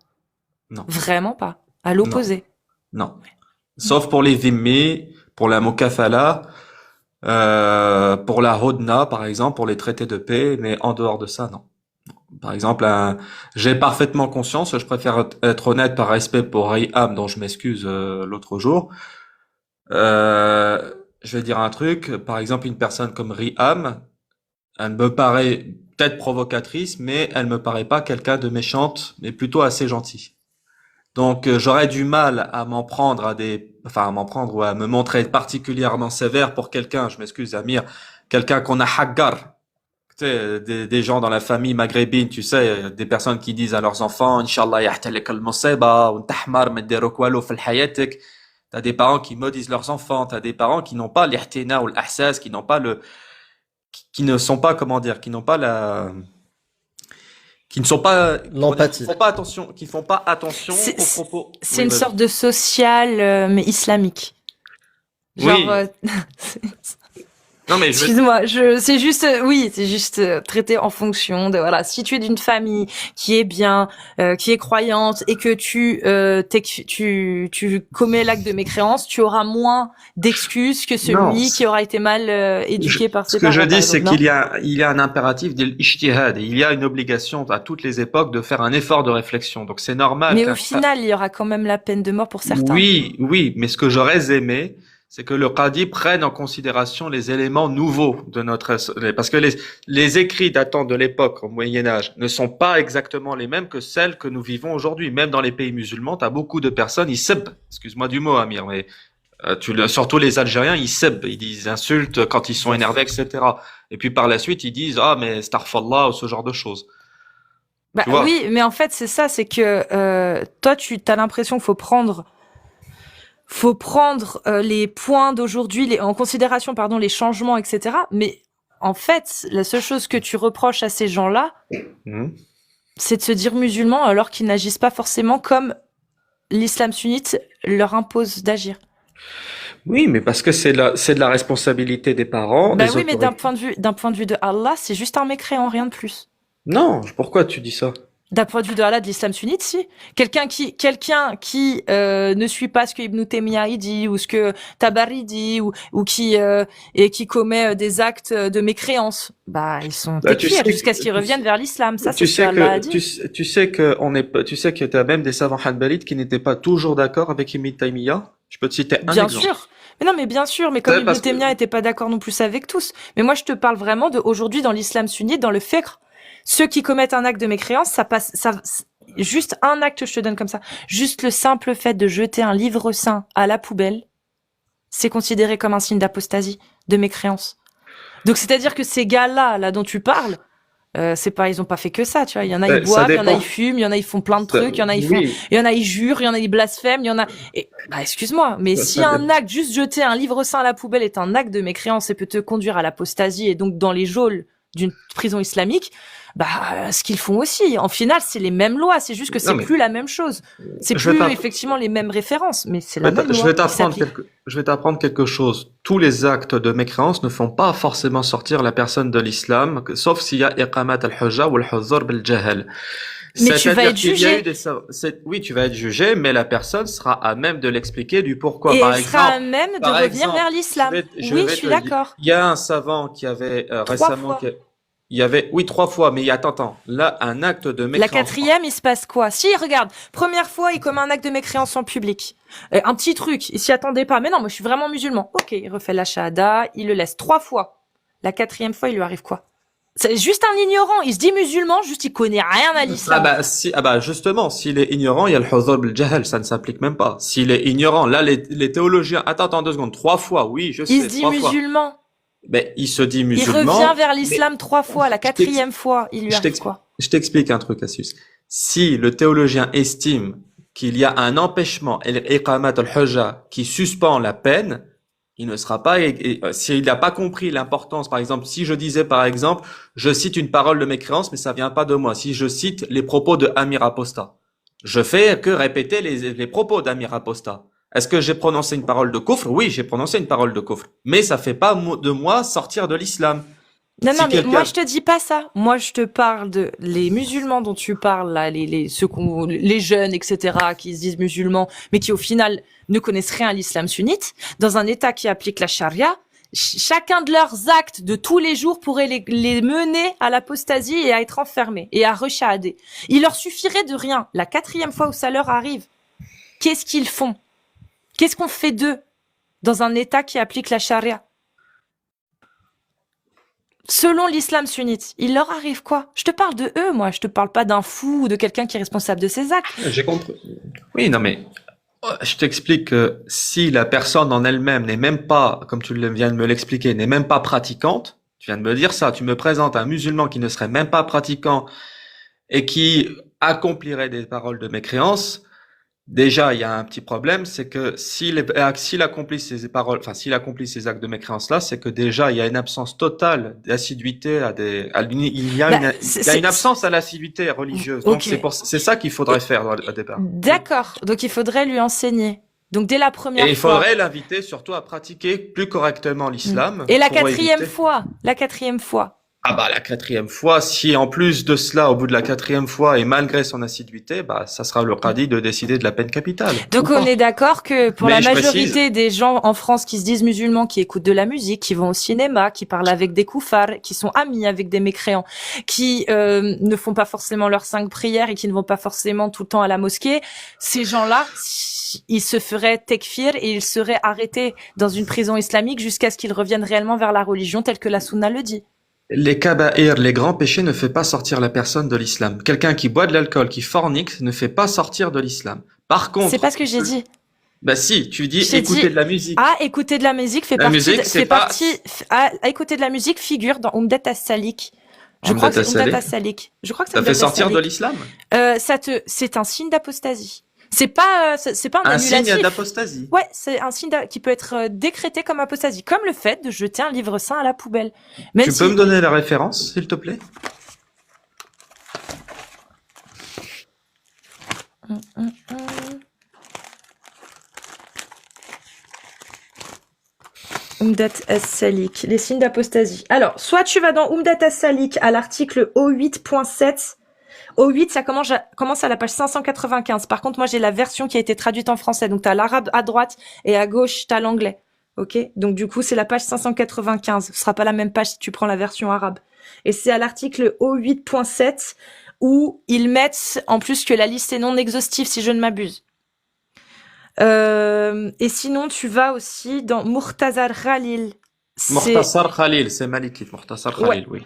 S5: non,
S3: Vraiment pas. À l'opposé.
S5: non. Sauf pour les dhimmi, pour la mukafala, pour la hodna, par exemple, pour les traités de paix, mais en dehors de ça, non. Par exemple, j'ai parfaitement conscience, je préfère être honnête par respect pour Rayham, dont je m'excuse l'autre jour. Je vais dire un truc, par exemple, une personne comme Riham, elle me paraît peut-être provocatrice, mais elle me paraît pas quelqu'un de méchante, mais plutôt assez gentil. Donc j'aurais du mal à m'en prendre à m'en prendre ou à me montrer particulièrement sévère pour quelqu'un, je m'excuse Amir, quelqu'un qu'on a haggar. Tu sais, des gens dans la famille maghrébine, tu sais, des personnes qui disent à leurs enfants, Inch'Allah yahtalik al-musiba, ou tahmar medderok walo fil hayatik. T'as des parents qui maudisent leurs enfants, t'as des parents qui n'ont pas l'ihtina ou l'ahsas, qui n'ont pas qui ne sont pas, comment dire, qui n'ont pas qui ne sont pas,
S4: L'empathie.
S5: qui font pas attention
S3: C'est-
S5: aux propos.
S3: C'est
S5: Oui,
S3: une
S5: vas-y.
S3: sorte de social, mais islamique. Genre,
S5: Oui. Non, mais je vais
S3: excuse-moi, c'est juste, oui, c'est juste traité en fonction de, voilà, si tu es d'une famille qui est bien, qui est croyante et que tu commets l'acte de mécréance, tu auras moins d'excuses que celui
S5: Non,
S3: qui aura été mal éduqué par
S5: Ce
S3: ses
S5: que
S3: parents.
S5: je
S3: par
S5: dis, c'est
S3: exemple,
S5: qu'il y a un impératif de l'ijtihad. Il y a une obligation à toutes les époques de faire un effort de réflexion. Donc c'est
S3: non.
S5: normal
S3: Mais
S5: qu'un
S3: au final, il y aura quand même la peine de mort pour certains.
S5: Oui, mais ce que j'aurais aimé, c'est que le qadi prenne en considération les éléments nouveaux de parce que les écrits datant de l'époque au Moyen-Âge ne sont pas exactement les mêmes que celles que nous vivons aujourd'hui. Même dans les pays musulmans, t'as beaucoup de personnes, ils seb, excuse-moi du mot, Amir, mais surtout les Algériens, ils insultent quand ils sont énervés, etc. Et puis par la suite, ils disent ah mais astaghfirullah ou ce genre de choses.
S3: Bah
S5: Tu vois.
S3: oui, mais en fait, c'est ça, c'est que toi, tu as l'impression qu'il faut prendre faut prendre les points d'aujourd'hui, en considération, pardon, les changements, etc. Mais en fait, la seule chose que tu reproches à ces gens-là, c'est de se dire musulmans alors qu'ils n'agissent pas forcément comme l'islam sunnite leur impose d'agir.
S5: Oui, mais parce que c'est de la responsabilité des parents,
S3: Bah
S5: des
S3: oui, mais
S5: autorités.
S3: d'un point de vue de Allah, c'est juste un mécréant, rien de plus.
S5: Non, pourquoi tu dis ça?
S3: D'un point de vue de Allah, de l'islam sunnite, si. Quelqu'un qui ne suit pas ce que Ibn Taymiyyah il dit, ou ce que Tabari dit, ou qui commet des actes de mécréance, bah ils sont
S5: Bah, tu
S3: tékfir
S5: sais
S3: jusqu'à ce qu'ils
S5: que,
S3: reviennent vers l'islam. Ça, c'est
S5: tu
S3: ce que
S5: sais
S3: Allah a
S5: que,
S3: dit.
S5: tu sais que tu sais que t'as même des savants hanbalites qui n'étaient pas toujours d'accord avec Ibn Taymiyyah. Je peux te citer un
S3: Bien
S5: exemple.
S3: sûr. Mais non, mais bien sûr. Mais comme
S5: Ouais,
S3: Ibn
S5: parce que,
S3: Taymiyyah était pas d'accord non plus avec tous. Mais moi, je te parle vraiment de aujourd'hui dans l'islam sunnite, dans le fiqh. Ceux qui commettent un acte de mécréance, juste un acte, je te donne comme ça. Juste le simple fait de jeter un livre saint à la poubelle, c'est considéré comme un signe d'apostasie, de mécréance. Donc, c'est-à-dire que ces gars-là, là dont tu parles, c'est pas, ils ont pas fait que ça, tu vois. Il y en a, ils
S5: ça
S3: boivent, il y en a,
S5: dépend.
S3: ils fument, il y en a, ils font plein de trucs, il y en a,
S5: Oui,
S3: il y en a, ils jurent, il y en a, ils blasphèment, il y en a, bah, excuse-moi, mais si
S5: ça
S3: un acte, juste jeter un livre saint à la poubelle est un acte de mécréance et peut te conduire à l'apostasie et donc dans les geôles d'une prison islamique, bah, ce qu'ils font aussi. En final, c'est les mêmes lois, c'est juste que c'est
S5: mais
S3: plus la même chose. C'est
S5: je vais
S3: plus effectivement les mêmes références, mais c'est la même
S5: je
S3: loi
S5: vais
S3: qui
S5: t'apprendre
S3: s'applique.
S5: je vais t'apprendre quelque chose. Tous les actes de mécréance ne font pas forcément sortir la personne de l'islam, sauf s'il y a iqamat al-hujja ou al-huzur bil-jahl.
S3: Mais tu vas
S5: C'est-à-dire
S3: être
S5: qu'il y a eu
S3: jugé.
S5: oui, tu vas être jugé, mais la personne sera à même de l'expliquer du pourquoi.
S3: Et
S5: Par
S3: elle sera à
S5: exemple,
S3: même de
S5: par
S3: revenir vers
S5: exemple,
S3: l'islam.
S5: je
S3: Oui,
S5: vais
S3: je suis
S5: te dire,
S3: d'accord.
S5: il y a un savant qui avait
S3: 3
S5: récemment,
S3: fois.
S5: il y avait, oui, 3 fois, mais attends, là, un acte de
S3: La
S5: mécréance.
S3: 4e, il se passe quoi? Si, regarde, première fois, il commet un acte de mécréance en public. Un petit truc, il s'y attendait pas. Mais non, moi, je suis vraiment musulman. Ok, il refait la shahada, il le laisse 3 fois. La 4e fois, il lui arrive quoi? C'est juste un ignorant. Il se dit musulman, juste il connaît rien à l'islam.
S5: Justement, s'il est ignorant, il y a le huzur bil jahl, ça ne s'applique même pas. S'il est ignorant, là, les théologiens, attends 2 secondes, 3 fois, oui, je
S3: Il
S5: sais,
S3: se dit
S5: 3 fois.
S3: musulman.
S5: Mais il se dit
S3: Il
S5: musulman.
S3: revient vers
S5: Mais
S3: l'islam 3 fois. La
S5: je t'ex-
S3: 4e fois, il lui
S5: je
S3: arrive
S5: t'ex-
S3: quoi?
S5: je t'explique un truc, Cassius. Si le théologien estime qu'il y a un empêchement, iqamat al-hujja, qui suspend la peine, il ne sera pas, s'il n'a pas compris l'importance, par exemple, si je disais, par exemple, je cite une parole de mécréance, mais ça vient pas de moi. Si je cite les propos de Amir Aposta, je fais que répéter les propos d'Amir Aposta. Est-ce que j'ai prononcé une parole de kufr? Oui, j'ai prononcé une parole de kufr. Mais ça fait pas de moi sortir de l'islam.
S3: Non,
S5: Si
S3: non, mais
S5: quelqu'un,
S3: moi, je te dis pas ça. Moi, je te parle de les musulmans dont tu parles, là, les jeunes, etc., qui se disent musulmans, mais qui, au final, ne connaissent rien à l'islam sunnite, dans un État qui applique la charia, chacun de leurs actes de tous les jours pourrait les mener à l'apostasie et à être enfermés et à rechahader. Il leur suffirait de rien. La 4e fois où ça leur arrive, qu'est-ce qu'ils font? Qu'est-ce qu'on fait d'eux dans un État qui applique la charia? Selon l'islam sunnite, il leur arrive quoi? Je te parle de eux, moi. Je te parle pas d'un fou ou de quelqu'un qui est responsable de ses actes.
S5: j'ai compris. Oui, non, mais je t'explique que si la personne en elle-même n'est même pas, comme tu viens de me l'expliquer, n'est même pas pratiquante, tu viens de me dire ça, tu me présentes un musulman qui ne serait même pas pratiquant et qui accomplirait des paroles de mécréance. Déjà, il y a un petit problème, c'est que s'il accomplit ces paroles, enfin, s'il accomplit ces actes de mécréance-là, c'est que déjà, il y a une absence totale d'assiduité il y a une absence à l'assiduité religieuse. Donc,
S3: Ok.
S5: c'est ça qu'il faudrait faire au départ.
S3: D'accord. Donc il faudrait lui enseigner. Donc dès la première
S5: Et il
S3: fois.
S5: faudrait l'inviter surtout à pratiquer plus correctement l'islam.
S3: Et la
S5: pour
S3: 4e
S5: éviter-
S3: fois. La 4e fois.
S5: Ah bah, la 4e fois, si en plus de cela, au bout de la 4e fois, et malgré son assiduité, bah, ça sera le qadi de décider de la peine capitale.
S3: Donc
S5: Ou
S3: on
S5: pas.
S3: est d'accord que pour
S5: Mais
S3: la
S5: je
S3: majorité des gens en France qui se disent musulmans, qui écoutent de la musique, qui vont au cinéma, qui parlent avec des koufars, qui sont amis avec des mécréants, qui ne font pas forcément leurs 5 prières et qui ne vont pas forcément tout le temps à la mosquée, ces gens-là, ils se feraient tekfir et ils seraient arrêtés dans une prison islamique jusqu'à ce qu'ils reviennent réellement vers la religion telle que la sunna le dit.
S5: Les kaba'ir, les grands péchés ne fait pas sortir la personne de l'islam. Quelqu'un qui boit de l'alcool, qui fornique, ne fait pas sortir de l'islam. Par contre,
S3: C'est pas ce que j'ai dit.
S5: bah si, tu dis
S3: Je t'ai
S5: écouter
S3: dit-
S5: de la musique.
S3: Ah, écouter de la musique fait
S5: La
S3: partie.
S5: musique, c'est
S3: fait
S5: pas-
S3: partie. Écouter de la musique figure dans Umdat as-Salik. Je crois
S5: Umdat
S3: que c'est Umdat
S5: as-Salik.
S3: as-Salik. Je crois que c'est
S5: Ça fait
S3: Umdat
S5: sortir de
S3: as-Salik.
S5: l'islam.
S3: C'est un signe d'apostasie. C'est pas un
S5: Un signe
S3: annulatif.
S5: d'apostasie.
S3: Ouais, c'est un signe qui peut être décrété comme apostasie, comme le fait de jeter un livre saint à la poubelle. Même
S5: Tu
S3: si
S5: peux me donner la référence, s'il te plaît?
S3: Hum, hum, hum. Umdat as-Salik, les signes d'apostasie. Alors, soit tu vas dans Umdat as-Salik à l'article O8.7. O8, ça commence à la page 595. Par contre, moi, j'ai la version qui a été traduite en français. Donc, t'as l'arabe à droite et à gauche, t'as l'anglais. Ok? Donc, du coup, c'est la page 595. Ce sera pas la même page si tu prends la version arabe. Et c'est à l'article O8.7 où ils mettent en plus que la liste est non exhaustive, si je ne m'abuse. Et sinon, tu vas aussi dans Murtazar Khalil.
S5: Mukhtasar Khalil, c'est malikite. Mukhtasar Khalil, oui.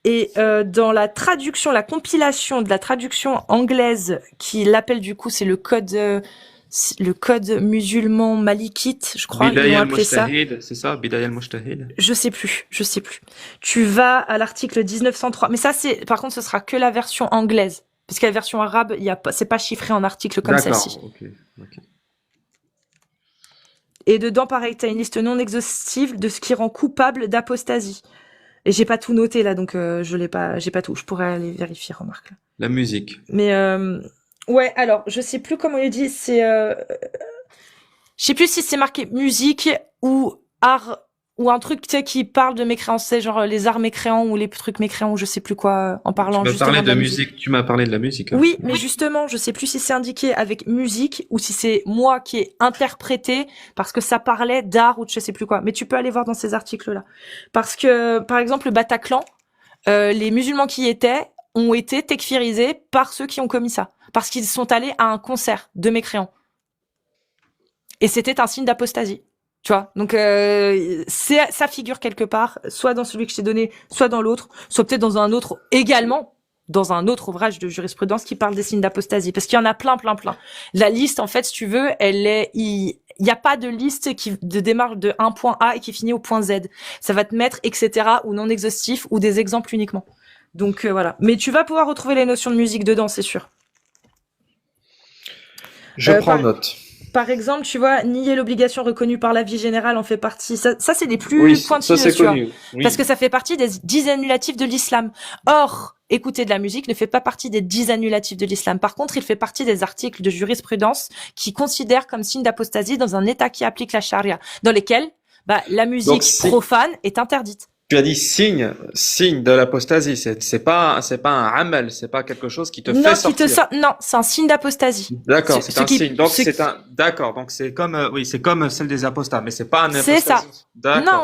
S3: Et dans la traduction, la compilation de la traduction anglaise, qui l'appelle du coup, c'est le code musulman malikite, je crois, ils
S5: Bidaya
S3: l'ont appelé ça.
S5: al-Mujtahid, c'est ça? Bidaya al-Mujtahid.
S3: Je sais plus. Tu vas à l'article 1903, mais ça par contre, ce sera que la version anglaise, parce que la version arabe, c'est pas chiffré en articles comme celle-ci.
S5: D'accord, ok.
S3: Et dedans, pareil, t'as une liste non exhaustive de ce qui rend coupable d'apostasie. Et j'ai pas tout noté là, donc j'ai pas tout. Je pourrais aller vérifier, remarque.
S5: La musique.
S3: Mais ouais, alors je sais plus comment il dit. Je sais plus si c'est marqué musique ou art ou un truc, tu sais, qui parle de mécréance, c'est genre les arts mécréants ou les trucs mécréants ou je sais plus quoi en parlant
S5: Tu m'as
S3: justement
S5: parlé
S3: de la
S5: de
S3: musique.
S5: musique. Tu m'as parlé de la musique. Hein.
S3: Oui, mais justement, je sais plus si c'est indiqué avec musique ou si c'est moi qui ai interprété parce que ça parlait d'art ou de je sais plus quoi. Mais tu peux aller voir dans ces articles-là. Parce que, par exemple, le Bataclan, les musulmans qui y étaient ont été tekfirisés par ceux qui ont commis ça. Parce qu'ils sont allés à un concert de mécréants. Et c'était un signe d'apostasie. Tu vois, donc ça figure quelque part, soit dans celui que je t'ai donné, soit dans l'autre, soit peut-être dans un autre également, dans un autre ouvrage de jurisprudence qui parle des signes d'apostasie, parce qu'il y en a plein. La liste, en fait, si tu veux, il y a pas de liste de démarche de un point A et qui finit au point Z. Ça va te mettre etc. ou non exhaustif ou des exemples uniquement. Donc voilà. Mais tu vas pouvoir retrouver les notions de musique dedans, c'est sûr.
S5: Je prends note.
S3: Par exemple, tu vois, nier l'obligation reconnue par la vie générale en fait partie. Ça c'est des plus pointilleux,
S5: ça c'est
S3: tu vois.
S5: connu. Oui.
S3: Parce que ça fait partie des 10 annulatifs de l'islam. Or, écouter de la musique ne fait pas partie des 10 annulatifs de l'islam. Par contre, il fait partie des articles de jurisprudence qui considèrent comme signe d'apostasie dans un État qui applique la charia, dans lesquels la musique profane est interdite.
S5: Tu as dit signe de l'apostasie. C'est pas un amal, c'est pas quelque chose qui te fait sortir.
S3: Non, c'est un signe d'apostasie.
S5: D'accord, c'est un signe. Donc d'accord. Donc c'est comme celle des apostats, mais c'est pas un apostasie.
S3: C'est ça.
S5: D'accord.
S3: Non,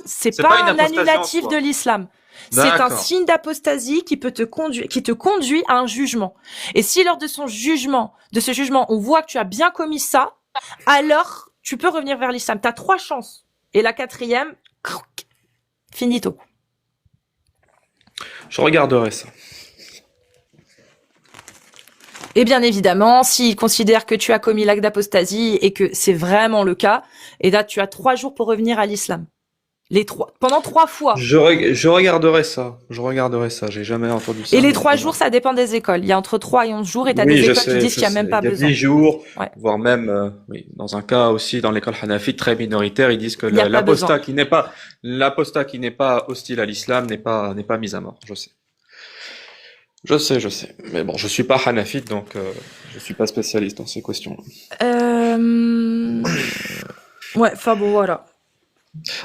S3: c'est pas un annulatif de l'islam. C'est un signe d'apostasie qui te conduit à un jugement. Et si lors de ce jugement, on voit que tu as bien commis ça, alors tu peux revenir vers l'islam. T'as 3 chances. Et la 4e, finito.
S5: Je regarderai ça.
S3: Et bien évidemment, s'il considère que tu as commis l'acte d'apostasie et que c'est vraiment le cas, et là tu as 3 jours pour revenir à l'islam. Pendant 3 fois.
S5: Je regarderai ça. J'ai jamais entendu ça.
S3: Et les 3 jours, ça dépend des écoles. Il y a entre 3 et 11 jours et t'as des écoles qui disent qu'il n'y a même pas besoin.
S5: Il y a 10 jours, voire même, dans un cas aussi, dans l'école Hanafi, très minoritaire, ils disent que l'apostat qui n'est pas hostile à l'islam n'est pas mis à mort. Je sais. Mais bon, je suis pas Hanafite, donc, je suis pas spécialiste dans ces questions.
S3: Ouais, enfin bon, voilà.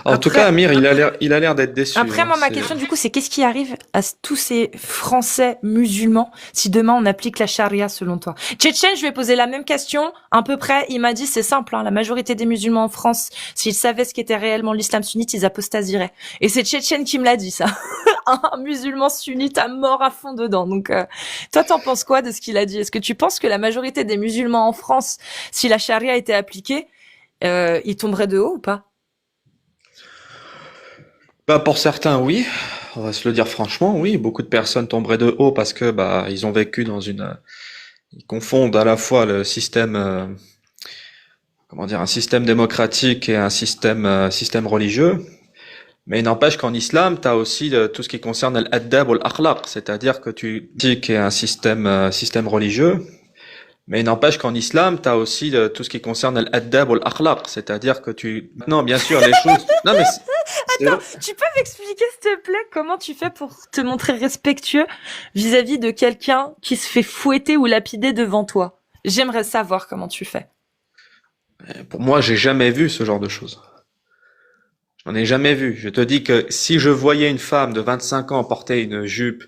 S5: En tout cas, Amir, il a l'air d'être déçu.
S3: Après, moi, ma question, du coup, c'est qu'est-ce qui arrive à tous ces Français musulmans si demain on applique la charia selon toi? Tchétchène, je lui ai posé la même question, à peu près. Il m'a dit, c'est simple, la majorité des musulmans en France, s'ils savaient ce qu'était réellement l'islam sunnite, ils apostasiraient. Et c'est Tchétchène qui me l'a dit, ça. Un musulman sunnite à mort à fond dedans. Donc, toi, t'en penses quoi de ce qu'il a dit? Est-ce que tu penses que la majorité des musulmans en France, si la charia était appliquée, ils tomberaient de haut ou pas?
S5: Pour certains, oui. On va se le dire franchement, oui. Beaucoup de personnes tomberaient de haut parce que, ils ont vécu ils confondent à la fois le système, un système démocratique et un système religieux. Mais il n'empêche qu'en islam, tu as aussi tout ce qui concerne l'adab ou l'akhlaq, c'est-à-dire que tu dis qu'il y a un système religieux, Mais n'empêche qu'en islam, tu as aussi tout ce qui concerne l'adab ou l'akhlaq, c'est-à-dire que maintenant, bien sûr, les choses... Non, mais
S3: Attends, tu peux m'expliquer, s'il te plaît, comment tu fais pour te montrer respectueux vis-à-vis de quelqu'un qui se fait fouetter ou lapider devant toi? J'aimerais savoir comment tu fais.
S5: Pour moi, j'ai jamais vu ce genre de choses. J'en ai jamais vu. Je te dis que si je voyais une femme de 25 ans porter une jupe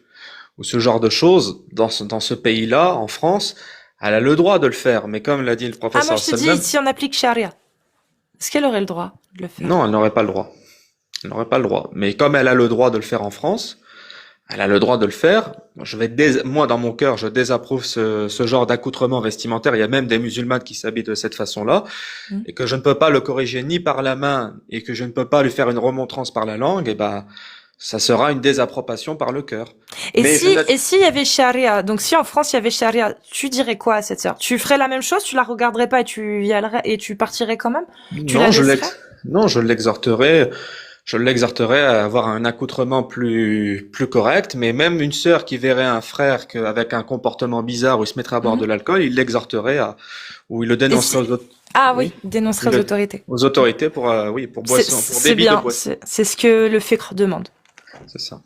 S5: ou ce genre de choses dans ce pays-là, en France, elle a le droit de le faire. Mais comme l'a dit le
S3: Ah, moi,
S5: professeur
S3: je te dis,
S5: Sallam,
S3: si on applique charia, est-ce qu'elle aurait le droit de le faire?
S5: non, elle n'aurait pas le droit. Elle n'aurait pas le droit. Mais comme elle a le droit de le faire en France, elle a le droit de le faire. Moi, dans mon cœur, je désapprouve ce genre d'accoutrement vestimentaire. Il y a même des musulmanes qui s'habillent de cette façon-là, et que je ne peux pas le corriger ni par la main, et que je ne peux pas lui faire une remontrance par la langue, et ben, ça sera une désapprobation par le cœur.
S3: Et
S5: Mais
S3: s'il y avait charia, donc si en France il y avait charia, tu dirais quoi à cette sœur? Tu ferais la même chose, tu la regarderais pas et tu y allerais et tu partirais quand même? Tu la laisserais?
S5: Non, je l'exhorterai. Je l'exhorterai à avoir un accoutrement plus correct, mais même une sœur qui verrait un frère avec un comportement bizarre où il se mettrait à boire de l'alcool, il l'exhorterait ou il le dénoncerait
S3: Ah oui, dénoncerait aux autorités.
S5: Aux autorités pour boisson, pour débit de boisson.
S3: C'est ce que le FECR demande.
S5: C'est ça.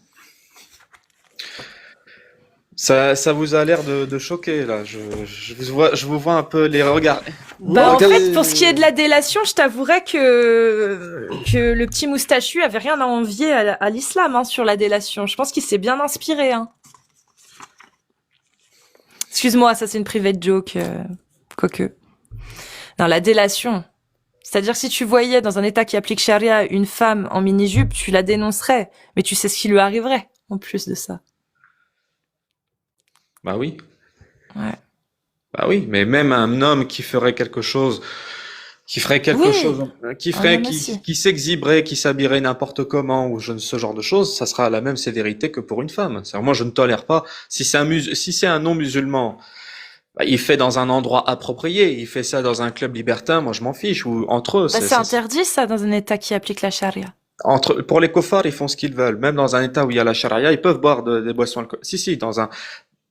S5: Ça vous a l'air de choquer, là. Je vous vois un peu les regards.
S3: Bah, en fait, pour ce qui est de la délation, je t'avouerais que le petit moustachu avait rien à envier à l'islam, hein, sur la délation. Je pense qu'il s'est bien inspiré, hein. Excuse-moi, ça c'est une private joke, quoique. Non, la délation. C'est-à-dire, si tu voyais dans un état qui applique charia une femme en mini-jupe, tu la dénoncerais. Mais tu sais ce qui lui arriverait, en plus de ça.
S5: Bah oui.
S3: Ouais.
S5: Bah oui, mais même un homme qui ferait quelque chose, qui s'exhiberait, qui s'habillerait n'importe comment ou ce genre de choses, ça sera la même sévérité que pour une femme. C'est-à-dire, moi, je ne tolère pas. Si c'est un non-musulman, bah, il fait dans un endroit approprié, il fait ça dans un club libertin, moi, je m'en fiche, ou entre eux.
S3: Bah, c'est interdit, ça, dans un état qui applique la charia.
S5: Pour les kofars, ils font ce qu'ils veulent. Même dans un état où il y a la charia, ils peuvent boire des boissons alcoolisées.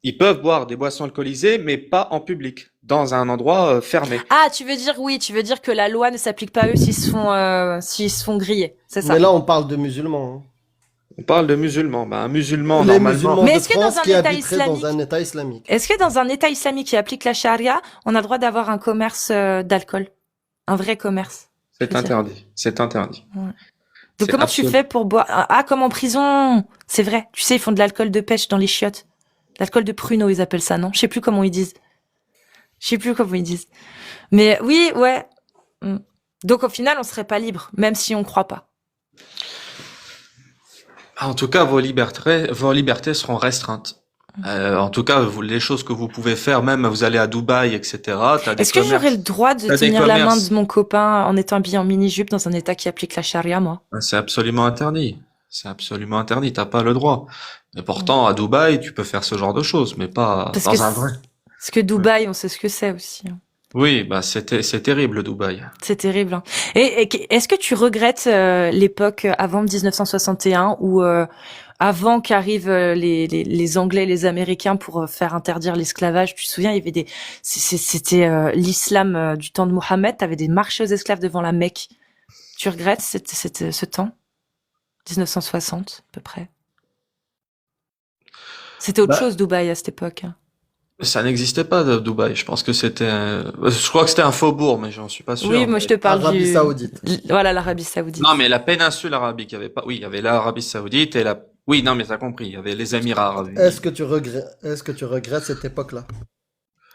S5: Ils peuvent boire des boissons alcoolisées, mais pas en public, dans un endroit fermé.
S3: Ah, tu veux dire que la loi ne s'applique pas à eux s'ils se font griller, c'est ça?
S4: Mais là, on parle de musulmans. Hein.
S5: On parle de musulmans. Ben, un musulman,
S4: Les
S5: normalement.
S4: musulmans
S3: Mais
S4: de
S3: est-ce que
S4: France
S3: dans un
S4: qui
S3: état
S4: habiteraient
S3: islamique-
S4: dans un État islamique.
S3: Est-ce que dans un état islamique qui applique la charia, on a le droit d'avoir un commerce d'alcool? Un vrai commerce?
S5: C'est interdit. C'est interdit.
S3: Donc
S5: C'est
S3: comment tu fais pour boire? Ah, comme en prison. C'est vrai. Tu sais, ils font de l'alcool de pêche dans les chiottes. L'alcool de pruneau, ils appellent ça, non? Je sais plus comment ils disent. Mais oui, ouais. Donc au final, on serait pas libre, même si on croit pas.
S5: En tout cas, vos libertés seront restreintes. En tout cas, les choses que vous pouvez faire, même vous allez à Dubaï, etc.
S3: Est-ce que j'aurais le droit de tenir la main de mon copain en étant habillé en mini-jupe dans un état qui applique la charia, moi?
S5: C'est absolument interdit. C'est absolument interdit. T'as pas le droit. Mais pourtant, à Dubaï, tu peux faire ce genre de choses, mais pas dans un vrai.
S3: Parce que Dubaï, on sait ce que c'est aussi.
S5: Oui, bah c'est terrible, Dubaï.
S3: C'est terrible. Hein. Et est-ce que tu regrettes l'époque avant 1961 où avant qu'arrivent les Anglais et les Américains pour faire interdire l'esclavage, tu te souviens, il y avait c'était l'islam du temps de Mohammed, t'avais des marchés aux esclaves devant la Mecque. Tu regrettes ce temps? 1960 à peu près. C'était autre chose, Dubaï, à cette époque.
S5: Ça n'existait pas, Dubaï. Je pense que je crois que c'était un faubourg, mais j'en suis pas sûr.
S3: Oui, moi je te parle
S4: L'Arabie Saoudite.
S3: Voilà, l'Arabie Saoudite.
S5: Non, mais la péninsule arabique, il y avait l'Arabie Saoudite oui, non, mais t'as compris, il y avait les Émirats arabes unis.
S4: Est-ce que tu regrettes cette époque-là?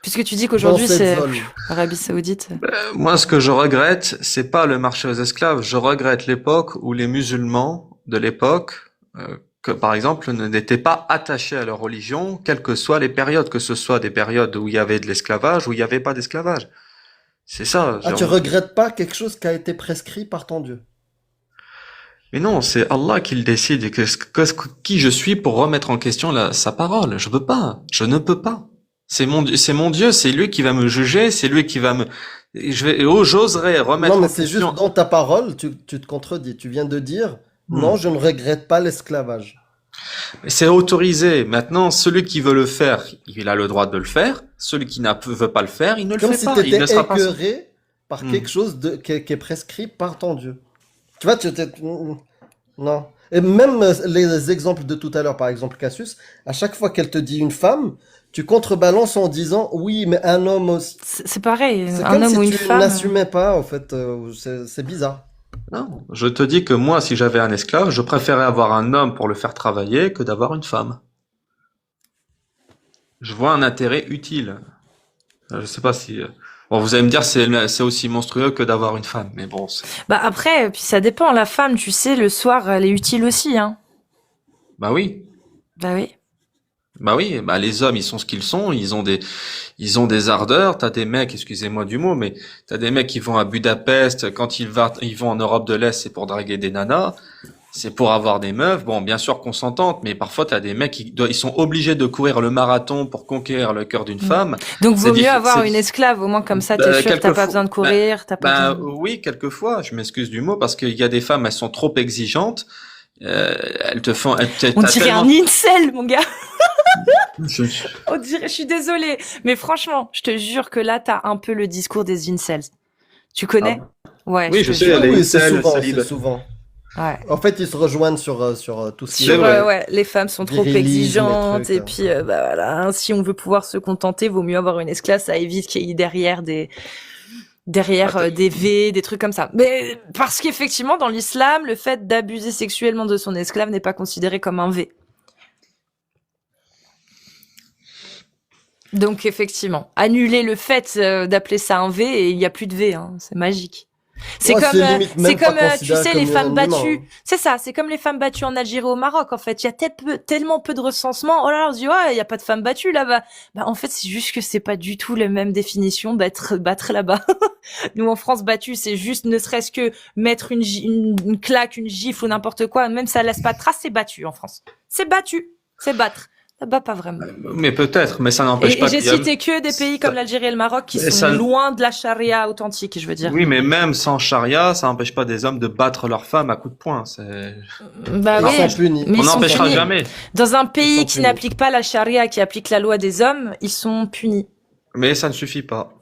S3: Puisque tu dis qu'aujourd'hui
S4: Dans cette
S3: c'est
S4: zone.
S3: Arabie Saoudite.
S5: Moi, ce que je regrette, c'est pas le marché aux esclaves. Je regrette l'époque où les musulmans de l'époque, que par exemple, n'étaient pas attachés à leur religion, quelles que soient les périodes, que ce soit des périodes où il y avait de l'esclavage, où il n'y avait pas d'esclavage. C'est ça.
S4: Ah, tu regrettes pas quelque chose qui a été prescrit par ton Dieu?
S5: Mais non, c'est Allah qui le décide et qui je suis pour remettre en question sa parole. Je ne peux pas. C'est mon Dieu, c'est lui qui va me juger, c'est lui qui va j'oserais remettre
S4: Non, mais
S5: en
S4: c'est
S5: question.
S4: juste dans ta parole, tu te contredis. Tu viens de dire, non, je ne regrette pas l'esclavage.
S5: C'est autorisé. Maintenant, celui qui veut le faire, il a le droit de le faire. Celui qui ne veut pas le faire, il ne le
S4: Comme
S5: fait
S4: si
S5: pas.
S4: tu
S5: Il ne
S4: étais
S5: sera pas.
S4: écœuré par
S5: Hmm.
S4: quelque chose qui est prescrit par ton Dieu. Tu vois, non. Et même les exemples de tout à l'heure, par exemple Cassius, à chaque fois qu'elle te dit une femme, tu contrebalances en disant oui, mais un homme aussi.
S3: C'est pareil,
S4: C'est
S3: un
S4: comme
S3: homme
S4: si
S3: ou une
S4: tu
S3: femme.
S4: n'assumais pas, en fait. C'est bizarre.
S5: Non, je te dis que moi, si j'avais un esclave, je préférais avoir un homme pour le faire travailler que d'avoir une femme. Je vois un intérêt utile. Je sais pas si. Bon, vous allez me dire c'est aussi monstrueux que d'avoir une femme, mais bon,
S3: Bah après, puis ça dépend. La femme, tu sais, le soir, elle est utile aussi, hein.
S5: bah oui.
S3: Bah oui.
S5: Bah oui, bah les hommes, ils sont ce qu'ils sont, ils ont des ardeurs, t'as des mecs, excusez-moi du mot, mais t'as des mecs qui vont à Budapest, quand ils vont en Europe de l'Est, c'est pour draguer des nanas, c'est pour avoir des meufs, bon, bien sûr consentantes, mais parfois t'as des mecs ils sont obligés de courir le marathon pour conquérir le cœur d'une femme.
S3: Donc vaut
S5: C'est
S3: mieux avoir
S5: c'est
S3: une esclave, au moins comme ça, t'es sûr que t'as
S5: quelquefois,
S3: pas besoin de courir, t'as pas besoin.
S5: oui, quelquefois, je m'excuse du mot, parce qu'il y a des femmes, elles sont trop exigeantes, elles te font,
S3: On
S5: t'as
S3: dirait
S5: tellement-
S3: un incel, mon gars.
S5: Je-
S3: On dirait, je suis désolée, mais franchement, je te jure que là, t'as un peu le discours des incels. Tu connais? Ouais.
S5: Oui,
S3: te
S5: je sais,
S3: jure.
S5: les
S4: Oui, c'est
S5: incels,
S4: souvent,
S5: célib-
S4: c'est souvent.
S3: Ouais.
S4: En fait, ils se rejoignent sur tout ce qui
S5: C'est
S4: est...
S3: Sur,
S5: vrai.
S3: ouais, les femmes sont trop
S4: Virilisme et
S3: exigeantes,
S4: trucs,
S3: et puis, bah voilà, hein, si on veut pouvoir se contenter, vaut mieux avoir une esclave, ça évite qu'il y ait derrière des V, des trucs comme ça. Mais, parce qu'effectivement, dans l'islam, le fait d'abuser sexuellement de son esclave n'est pas considéré comme un V. Donc, effectivement, annuler le fait d'appeler ça un V et il n'y a plus de V, hein, c'est magique. C'est
S4: Ouais,
S3: comme,
S4: c'est limite même
S3: c'est comme,
S4: pas
S3: tu
S4: considéré
S3: sais,
S4: comme
S3: les femmes
S4: un humain,
S3: battues.
S4: hein.
S3: C'est ça, c'est comme les femmes battues en Algérie ou au Maroc, en fait. Il y a tellement peu de recensement. Oh là là, on se dit, ouais, il y a pas de femmes battues là-bas. Bah, en fait, c'est juste que c'est pas du tout la même définition battre là-bas. Nous, en France, battu, c'est juste, ne serait-ce que mettre une claque, une gifle ou n'importe quoi. Même ça laisse pas de trace, c'est battu en France. C'est battu. C'est battre. Là-bas, pas vraiment.
S5: Mais peut-être, mais ça n'empêche
S3: Et
S5: pas
S3: j'ai
S5: qu'il y a...
S3: cité que des pays comme l'Algérie et le Maroc qui
S5: Et
S3: sont
S5: ça-
S3: loin de la charia authentique, je veux dire.
S5: Oui, mais même sans charia, ça n'empêche pas des hommes de battre leurs femmes à coups de poing.
S3: Bah
S4: Ils
S3: oui.
S4: sont punis.
S3: Mais
S5: On
S3: ils sont
S5: n'empêchera
S3: punis.
S5: jamais.
S3: Dans un
S4: Ils
S3: pays
S4: sont
S3: qui
S4: punis.
S3: n'applique pas la charia, qui applique la loi des hommes, ils sont punis.
S5: Mais ça ne suffit pas.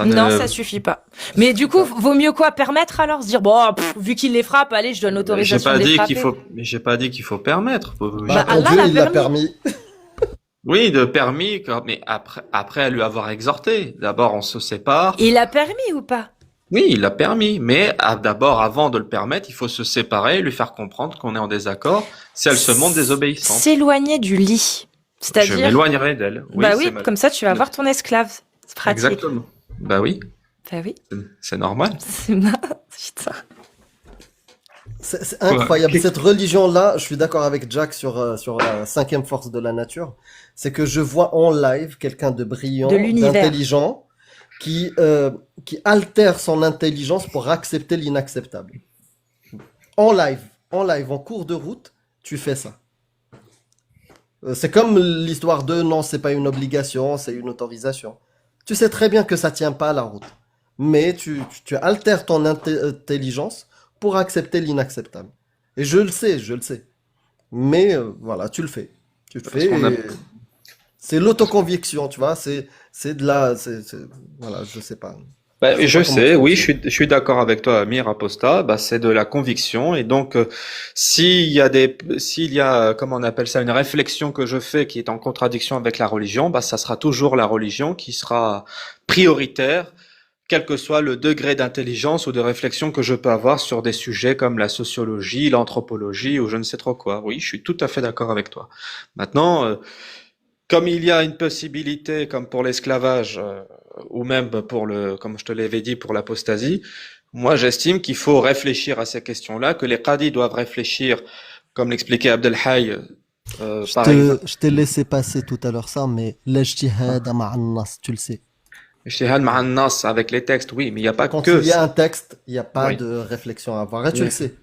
S3: Non, ça suffit pas. Mais du coup, vaut mieux quoi permettre alors, se dire bon, vu qu'il les frappe, allez, je donne
S5: J'ai
S3: l'autorisation
S5: pas
S3: de les
S5: dit
S3: frapper.
S5: j'ai pas dit qu'il faut permettre.
S3: Bah,
S4: ton
S3: Allah
S4: Dieu,
S3: l'a
S4: il l'a
S3: permis.
S4: permis.
S5: Oui, de permis, mais après à lui avoir exhorté. D'abord, on se sépare.
S3: Il a permis ou pas?
S5: Oui, il l'a permis, mais d'abord, avant de le permettre, il faut se séparer, lui faire comprendre qu'on est en désaccord si elle se montre désobéissante.
S3: S'éloigner du lit.
S5: Je
S3: C'est-à-dire,
S5: m'éloignerai d'elle.
S3: bah oui,
S5: c'est mal.
S3: comme ça, tu vas voir ton esclave. C'est pratique.
S5: Exactement. Bah oui,
S3: Bah oui.
S5: c'est normal.
S3: C'est putain.
S4: C'est incroyable.
S5: Ouais.
S4: Cette religion-là, je suis d'accord avec Jack sur la cinquième force de la nature. C'est que je vois en live quelqu'un de brillant,
S3: De l'univers.
S4: d'intelligent, qui altère son intelligence pour accepter l'inacceptable. En live, en cours de route, tu fais ça. C'est comme l'histoire de non, c'est pas une obligation, c'est une autorisation. Tu sais très bien que ça tient pas la route. Mais tu altères ton intelligence pour accepter l'inacceptable. Et je le sais. Mais voilà, tu le fais. Tu le fais.
S5: qu'on a-
S4: C'est l'autoconviction, tu vois. C'est de la. Voilà, je sais pas.
S5: Bah,
S4: Je sais
S5: je
S4: pas comment
S5: sais,
S4: ça
S5: oui,
S4: fonctionne.
S5: je suis d'accord avec toi, Amir Aposta. Bah, c'est de la conviction, et donc s'il y a comment on appelle ça, une réflexion que je fais qui est en contradiction avec la religion, bah, ça sera toujours la religion qui sera prioritaire, quel que soit le degré d'intelligence ou de réflexion que je peux avoir sur des sujets comme la sociologie, l'anthropologie ou je ne sais trop quoi. Oui, je suis tout à fait d'accord avec toi. Maintenant, comme il y a une possibilité, comme pour l'esclavage, ou même comme je te l'avais dit, pour l'apostasie, moi j'estime qu'il faut réfléchir à ces questions-là, que les qadis doivent réfléchir, comme l'expliquait Abdelhaj, par exemple.
S4: Je t'ai laissé passer tout à l'heure ça, mais l'ijtihad ma'an nas, tu le sais.
S5: Ijtihad ma'an nas, avec les textes, oui, mais il n'y a pas
S4: Quand
S5: que
S4: il y a
S5: ça.
S4: un texte, il n'y a pas
S5: Oui.
S4: de réflexion à avoir. Et tu
S5: Oui.
S4: le sais.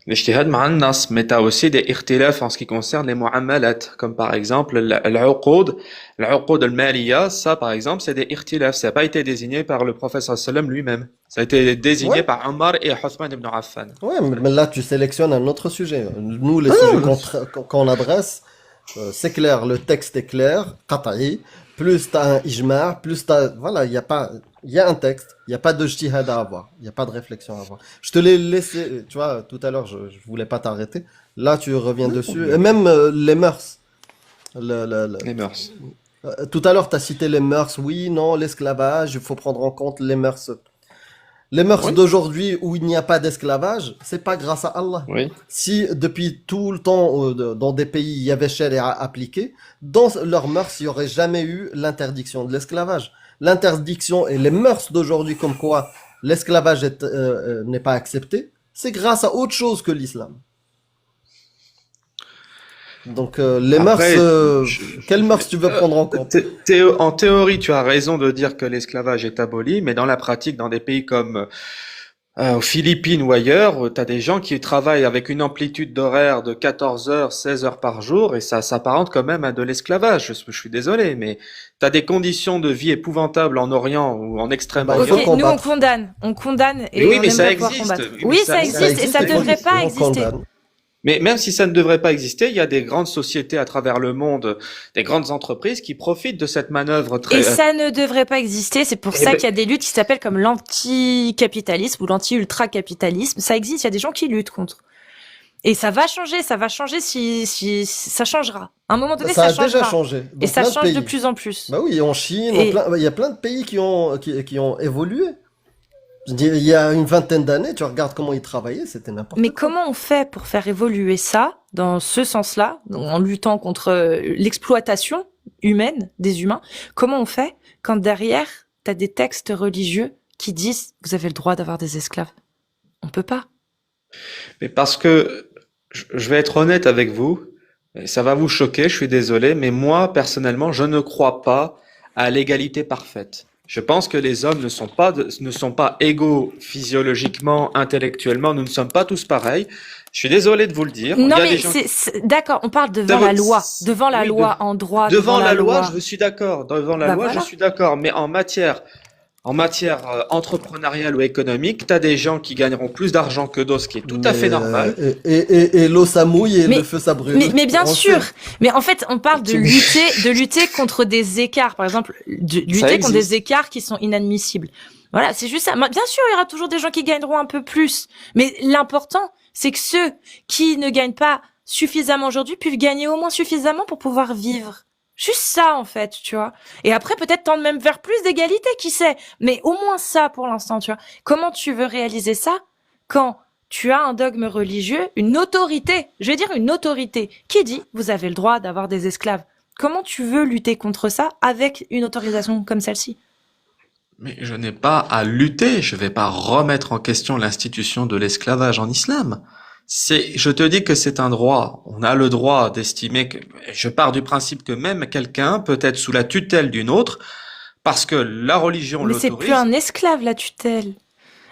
S5: L'ijtihad ma'an nas, mais tu as aussi des ikhtilaf en ce qui concerne les mu'amalat, comme par exemple l'uqud al-maliya, ça par exemple, c'est des ikhtilaf, ça n'a pas été désigné par le prophète sallallahu alayhi wa sallam lui-même. Ça a été désigné
S4: Ouais.
S5: par Omar et Uthman ibn Affan.
S4: Ouais, mais là, tu sélectionnes un autre sujet. Nous, les sujets qu'on adresse, c'est clair, le texte est clair, qat'i, plus t'as un ijma', plus t'as, voilà, il y a un texte, il y a pas de jtihad à avoir, il y a pas de réflexion à avoir. Je te l'ai laissé, tu vois, tout à l'heure, je voulais pas t'arrêter. Là, tu reviens dessus. Et même les mœurs.
S5: Les mœurs.
S4: Tout à l'heure, tu as cité les mœurs. Oui, non, l'esclavage, il faut prendre en compte les mœurs. Les mœurs
S5: Oui.
S4: d'aujourd'hui où il n'y a pas d'esclavage, c'est pas grâce à Allah.
S5: Oui.
S4: Si depuis tout le temps, dans des pays, il y avait sharia appliquée, dans leurs mœurs, il n'y aurait jamais eu l'interdiction de l'esclavage. L'interdiction et les mœurs d'aujourd'hui, comme quoi l'esclavage n'est pas accepté, c'est grâce à autre chose que l'islam. Donc, les mœurs,
S5: Après, je-
S4: quelles mœurs tu veux prendre en compte?
S5: En théorie, tu as raison de dire que l'esclavage est aboli, mais dans la pratique, dans des pays comme aux Philippines ou ailleurs, tu as des gens qui travaillent avec une amplitude d'horaire de 14 heures, 16 heures par jour, et ça s'apparente quand même à de l'esclavage. Je suis désolé, mais tu as des conditions de vie épouvantables en Orient ou en
S4: Bah, il
S5: Extrême-Orient.
S4: faut
S3: Ok, nous
S4: combattre.
S3: on condamne et
S5: Mais oui,
S3: on
S5: mais ça
S3: aimerait pouvoir
S5: existe.
S3: combattre.
S5: Oui, mais
S3: Oui,
S5: ça-
S3: ça
S5: ça
S3: existe et ça
S4: et
S3: devrait pas
S4: on
S3: exister.
S4: condamne.
S5: Mais même si ça ne devrait pas exister, il y a des grandes sociétés à travers le monde, des grandes entreprises qui profitent de cette manœuvre
S3: Et
S5: très...
S3: ça ne devrait pas exister. C'est pour
S5: Eh
S3: ça
S5: ben-
S3: qu'il y a des luttes qui s'appellent comme l'anti-capitalisme ou l'anti-ultra-capitalisme. Ça existe, il y a des gens qui luttent contre. Et ça va changer si ça changera. À un moment donné,
S4: Ça
S3: ça
S4: a déjà
S3: changera.
S4: changé
S3: Et
S4: dans
S3: ça
S4: plein de
S3: change de
S4: pays.
S3: plus en plus.
S4: Bah oui, en Chine,
S3: Et-
S4: il y a plein de pays qui ont évolué. Je dis, il y a une vingtaine d'années, tu regardes comment ils travaillaient, c'était n'importe
S3: Mais
S4: quoi.
S3: comment on fait pour faire évoluer ça dans ce sens-là, en luttant contre l'exploitation humaine des humains? Comment on fait quand derrière, t'as des textes religieux qui disent vous avez le droit d'avoir des esclaves? On peut pas.
S5: Mais parce que, je vais être honnête avec vous, et ça va vous choquer, je suis désolé, mais moi, personnellement, je ne crois pas à l'égalité parfaite. Je pense que les hommes ne sont pas égaux physiologiquement, intellectuellement, nous ne sommes pas tous pareils. Je suis désolé de vous le dire. Il
S3: Non
S5: y a
S3: mais
S5: des gens
S3: d'accord, on parle devant la loi, devant la
S5: Oui,
S3: loi en droit,
S5: devant la loi,
S3: loi.
S5: je suis d'accord. Devant la
S3: Bah
S5: loi, je
S3: voilà.
S5: suis d'accord. Mais en matière entrepreneuriale ou économique, tu as des gens qui gagneront plus d'argent que d'autres, ce qui est tout à fait normal.
S4: Et l'eau ça mouille et
S3: Mais-
S4: le feu ça brûle.
S3: Mais bien
S4: On le
S3: sûr.
S4: sait.
S3: Mais en fait, on parle de lutter contre des écarts, par exemple, de lutter contre
S5: existe.
S3: des écarts qui sont inadmissibles. Voilà, c'est juste ça. Bien sûr, il y aura toujours des gens qui gagneront un peu plus, mais l'important, c'est que ceux qui ne gagnent pas suffisamment aujourd'hui puissent gagner au moins suffisamment pour pouvoir vivre. Juste ça, en fait, tu vois. Et après, peut-être tendre même vers plus d'égalité, qui sait. Mais au moins ça, pour l'instant, tu vois. Comment tu veux réaliser ça quand tu as un dogme religieux, une autorité, je vais dire une autorité, qui dit vous avez le droit d'avoir des esclaves? Comment tu veux lutter contre ça avec une autorisation comme celle-ci?
S5: Mais je n'ai pas à lutter, je vais pas remettre en question l'institution de l'esclavage en islam. Je te dis que c'est un droit. On a le droit d'estimer que, je pars du principe que même quelqu'un peut être sous la tutelle d'une autre parce que la religion
S3: Mais c'est
S5: l'autorise.
S3: plus un esclave, la tutelle.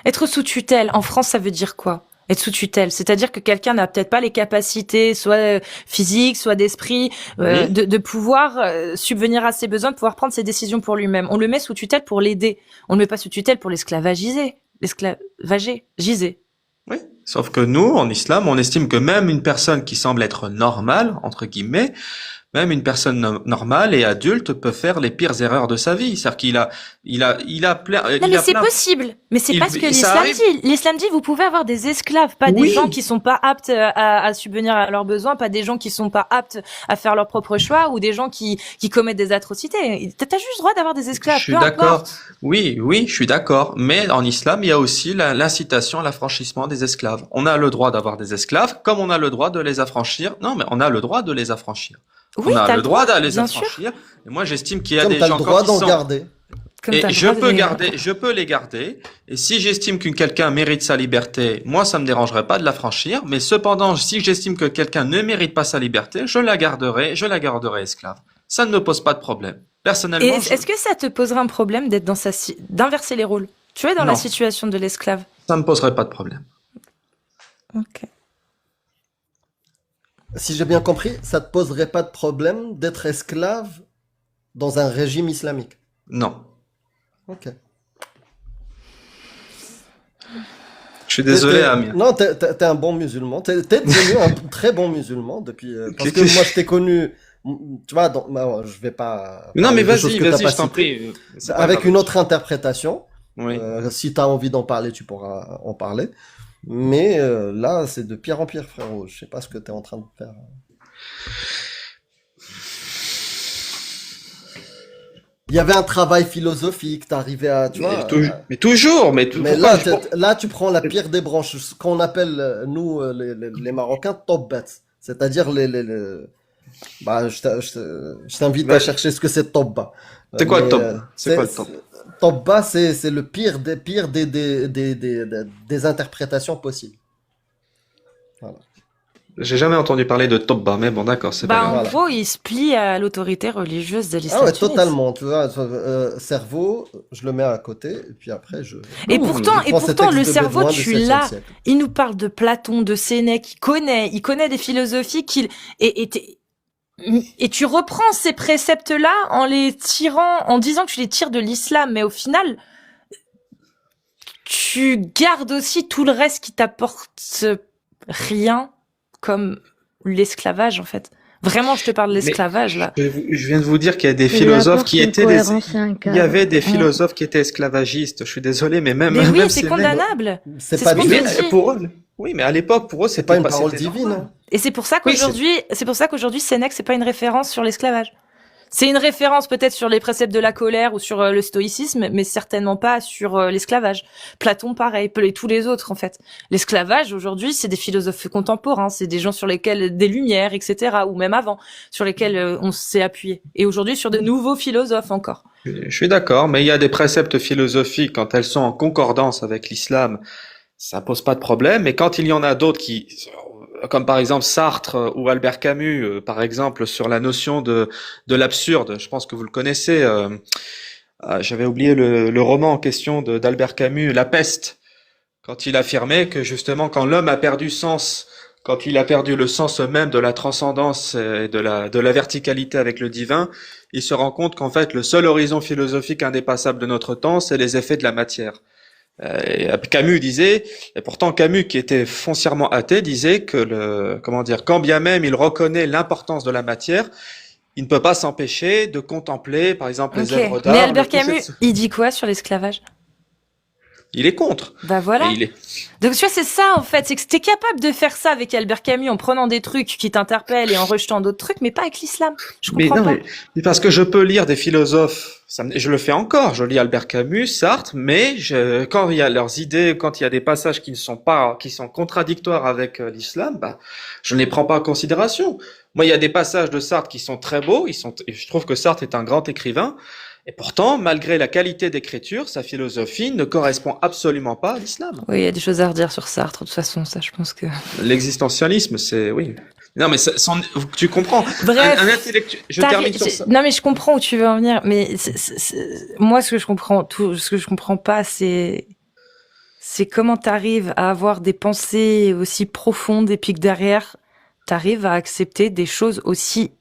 S3: Être sous tutelle, en France, ça veut dire quoi? Être sous tutelle, c'est-à-dire que quelqu'un n'a peut-être pas les capacités, soit physiques, soit d'esprit,
S5: Oui.
S3: de pouvoir subvenir à ses besoins, de pouvoir prendre ses décisions pour lui-même. On le met sous tutelle pour l'aider. On le met pas sous tutelle pour l'esclavagiser. Giser.
S5: Oui. Sauf que nous, en islam, on estime que même une personne qui semble être normale, entre guillemets, même une personne normale et adulte peut faire les pires erreurs de sa vie. C'est-à-dire il a plein,
S3: Non,
S5: il
S3: mais
S5: a
S3: c'est
S5: plein-
S3: possible. Mais c'est
S5: Il-
S3: pas ce que
S5: ça
S3: l'islam
S5: arrive.
S3: dit. L'islam dit, vous pouvez avoir des esclaves, pas des
S5: Oui.
S3: gens qui sont pas aptes à subvenir à leurs besoins, pas des gens qui sont pas aptes à faire leurs propres choix ou des gens qui commettent des atrocités. T'as juste le droit d'avoir des esclaves.
S5: Je suis
S3: peu
S5: d'accord.
S3: importe.
S5: Oui, je suis d'accord. Mais en islam, il y a aussi l'incitation à l'affranchissement des esclaves. On a le droit d'avoir des esclaves, comme on a le droit de les affranchir. Non, mais on a le droit de les affranchir.
S3: Oui,
S5: On a
S3: t'as
S5: le droit de les
S3: bien sûr.
S5: affranchir. Et moi, j'estime qu'il y a
S4: Comme
S5: des
S4: t'as
S5: gens
S4: le droit
S5: quand
S4: d'en
S5: ils sont...
S4: garder.
S3: Comme
S5: Et
S3: t'as le
S5: je
S3: droit de
S5: peux
S3: les-
S5: je peux les garder. Et si j'estime qu'une quelqu'un mérite sa liberté, moi, ça me dérangerait pas de l'affranchir. Mais cependant, si j'estime que quelqu'un ne mérite pas sa liberté, je la garderai esclave. Ça ne me pose pas de problème.
S3: Et
S5: Personnellement,
S3: est-ce que ça te poserait un problème d'être d'inverser les rôles? Tu es dans la
S5: Non.
S3: situation de l'esclave.
S5: ça me poserait pas de problème.
S3: Ok.
S4: Si j'ai bien compris, ça te poserait pas de problème d'être esclave dans un régime islamique.
S5: Non.
S4: Ok.
S5: Je suis désolé, Amir.
S4: Non, t'es un bon musulman. T'es devenu un très bon musulman depuis. Parce que
S5: Qu'est-ce que
S4: moi, je t'ai connu Tu vois, je vais pas
S5: Non, mais
S4: parler de choses
S5: vas-y,
S4: que t'as
S5: vas-y,
S4: pas
S5: je t'en
S4: citées.
S5: prie. C'est pas
S4: Avec
S5: grave.
S4: une autre interprétation.
S5: Oui.
S4: Si tu as envie d'en parler, tu pourras en parler. Mais là, c'est de pire en pire, frérot. Je sais pas ce que tu es en train de faire. Il y avait un travail philosophique, t'arrivais à, tu vois.
S5: Mais toujours, mais
S4: Mais
S5: pourquoi
S4: là, tu prends la pire des branches, ce qu'on appelle, nous, les Marocains, top bets. C'est-à-dire bah, je t'invite à
S5: Ouais.
S4: chercher ce que c'est top bas.
S5: C'est quoi le
S4: Mais,
S5: top? C'est quoi le top?
S4: top bas, c'est le pire des interprétations possibles. Voilà.
S5: J'ai jamais entendu parler de top bas, mais bon, d'accord, c'est pas
S3: Bah,
S5: grave.
S3: en
S4: Voilà.
S3: gros, il se plie à l'autorité religieuse de
S4: Ah
S3: l'islam
S4: ouais,
S3: sunnite.
S4: totalement. Tu vois, cerveau, je le mets à côté, et puis après,
S3: Et
S5: Non,
S3: pourtant,
S4: je prends ces textes
S3: le
S4: de
S3: cerveau,
S4: Bédouin du
S3: tu
S4: 7e
S3: l'as.
S4: siècle.
S3: Il nous parle de Platon, de Sénèque, il connaît des philosophies et tu reprends ces préceptes-là en les tirant, en disant que tu les tires de l'islam, mais au final, tu gardes aussi tout le reste qui t'apporte rien, comme l'esclavage, en fait. Vraiment, je te parle de l'esclavage, là.
S5: Je viens de vous dire qu'il y a des
S2: Ça lui
S5: philosophes
S2: apporte
S5: qui
S2: une
S5: étaient
S2: cohérence et un
S5: il y
S2: cadre.
S5: avait des philosophes qui étaient esclavagistes. Je suis désolé, mais même,
S3: Mais oui,
S5: même
S3: c'est
S5: ces
S3: condamnable.
S4: C'est
S3: C'est
S4: pas
S3: ce qu'on
S4: divin.
S3: te dit.
S5: pour eux, oui, mais à l'époque, pour eux,
S4: C'est pas une parole
S5: c'était
S4: divine.
S5: normal.
S4: Hein.
S3: Et c'est pour ça
S5: Oui,
S3: qu'aujourd'hui, Sénèque, c'est pas une référence sur l'esclavage. C'est une référence peut-être sur les préceptes de la colère ou sur le stoïcisme, mais certainement pas sur l'esclavage. Platon, pareil, et tous les autres, en fait. L'esclavage, aujourd'hui, c'est des philosophes contemporains, c'est des gens sur lesquels, des Lumières, etc., ou même avant, sur lesquels on s'est appuyé. Et aujourd'hui, sur de nouveaux philosophes encore.
S5: Je suis d'accord, mais il y a des préceptes philosophiques, quand elles sont en concordance avec l'islam, ça pose pas de problème, mais quand il y en a d'autres comme par exemple Sartre ou Albert Camus, par exemple, sur la notion de l'absurde, je pense que vous le connaissez, j'avais oublié le roman en question d'Albert Camus, La Peste, quand il affirmait que justement, quand l'homme a perdu sens, quand il a perdu le sens même de la transcendance et de la verticalité avec le divin, il se rend compte qu'en fait, le seul horizon philosophique indépassable de notre temps, c'est les effets de la matière. Et Camus disait, et pourtant Camus, qui était foncièrement athée, disait que quand bien même il reconnaît l'importance de la matière, il ne peut pas s'empêcher de contempler, par exemple, les
S3: Ok.
S5: œuvres d'art.
S3: Mais Albert
S5: le toucher de
S3: Camus, il dit quoi sur l'esclavage?
S5: Il est contre.
S3: Bah voilà.
S5: Et il est...
S3: Donc tu vois, c'est ça en fait, c'est que t'es capable de faire ça avec Albert Camus en prenant des trucs qui t'interpellent et en rejetant d'autres trucs, mais pas avec l'islam. Je
S5: Mais
S3: comprends
S5: non,
S3: pas.
S5: mais parce que je peux lire des philosophes, je le fais encore, je lis Albert Camus, Sartre, mais quand il y a leurs idées, quand il y a des passages qui sont contradictoires avec l'islam, bah, je ne les prends pas en considération. Moi, il y a des passages de Sartre qui sont très beaux, et je trouve que Sartre est un grand écrivain, et pourtant, malgré la qualité d'écriture, sa philosophie ne correspond absolument pas à l'islam.
S3: Oui, il y a des choses à redire sur Sartre, de toute façon, ça je pense que...
S5: L'existentialisme, oui. Non, mais tu comprends.
S3: Bref.
S5: Un intellectuel, je termine sur ça.
S3: Non mais je comprends où tu veux en venir, mais moi ce que je comprends pas, c'est comment t'arrives à avoir des pensées aussi profondes et puis que derrière t'arrives à accepter des choses aussi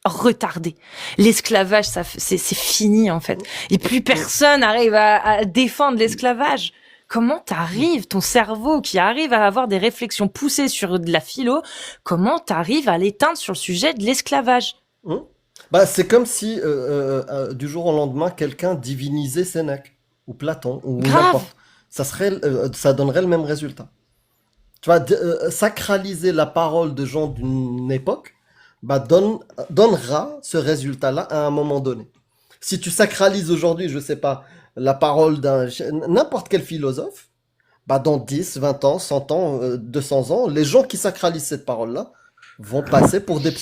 S3: retardées. L'esclavage, c'est fini en fait, et plus personne arrive à défendre l'esclavage. Comment t'arrives, ton cerveau qui arrive à avoir des réflexions poussées sur de la philo, comment t'arrives à l'éteindre sur le sujet de l'esclavage?
S4: Bah, c'est comme si du jour au lendemain, quelqu'un divinisait Sénèque ou Platon ou
S3: Grave.
S4: n'importe. Ça donnerait le même résultat. Tu vois, sacraliser la parole de gens d'une époque, bah, donnera ce résultat-là à un moment donné. Si tu sacralises aujourd'hui, je sais pas, la parole n'importe quel philosophe, bah, dans 10, 20 ans, 100 ans, 200 ans, les gens qui sacralisent cette parole-là vont passer pour des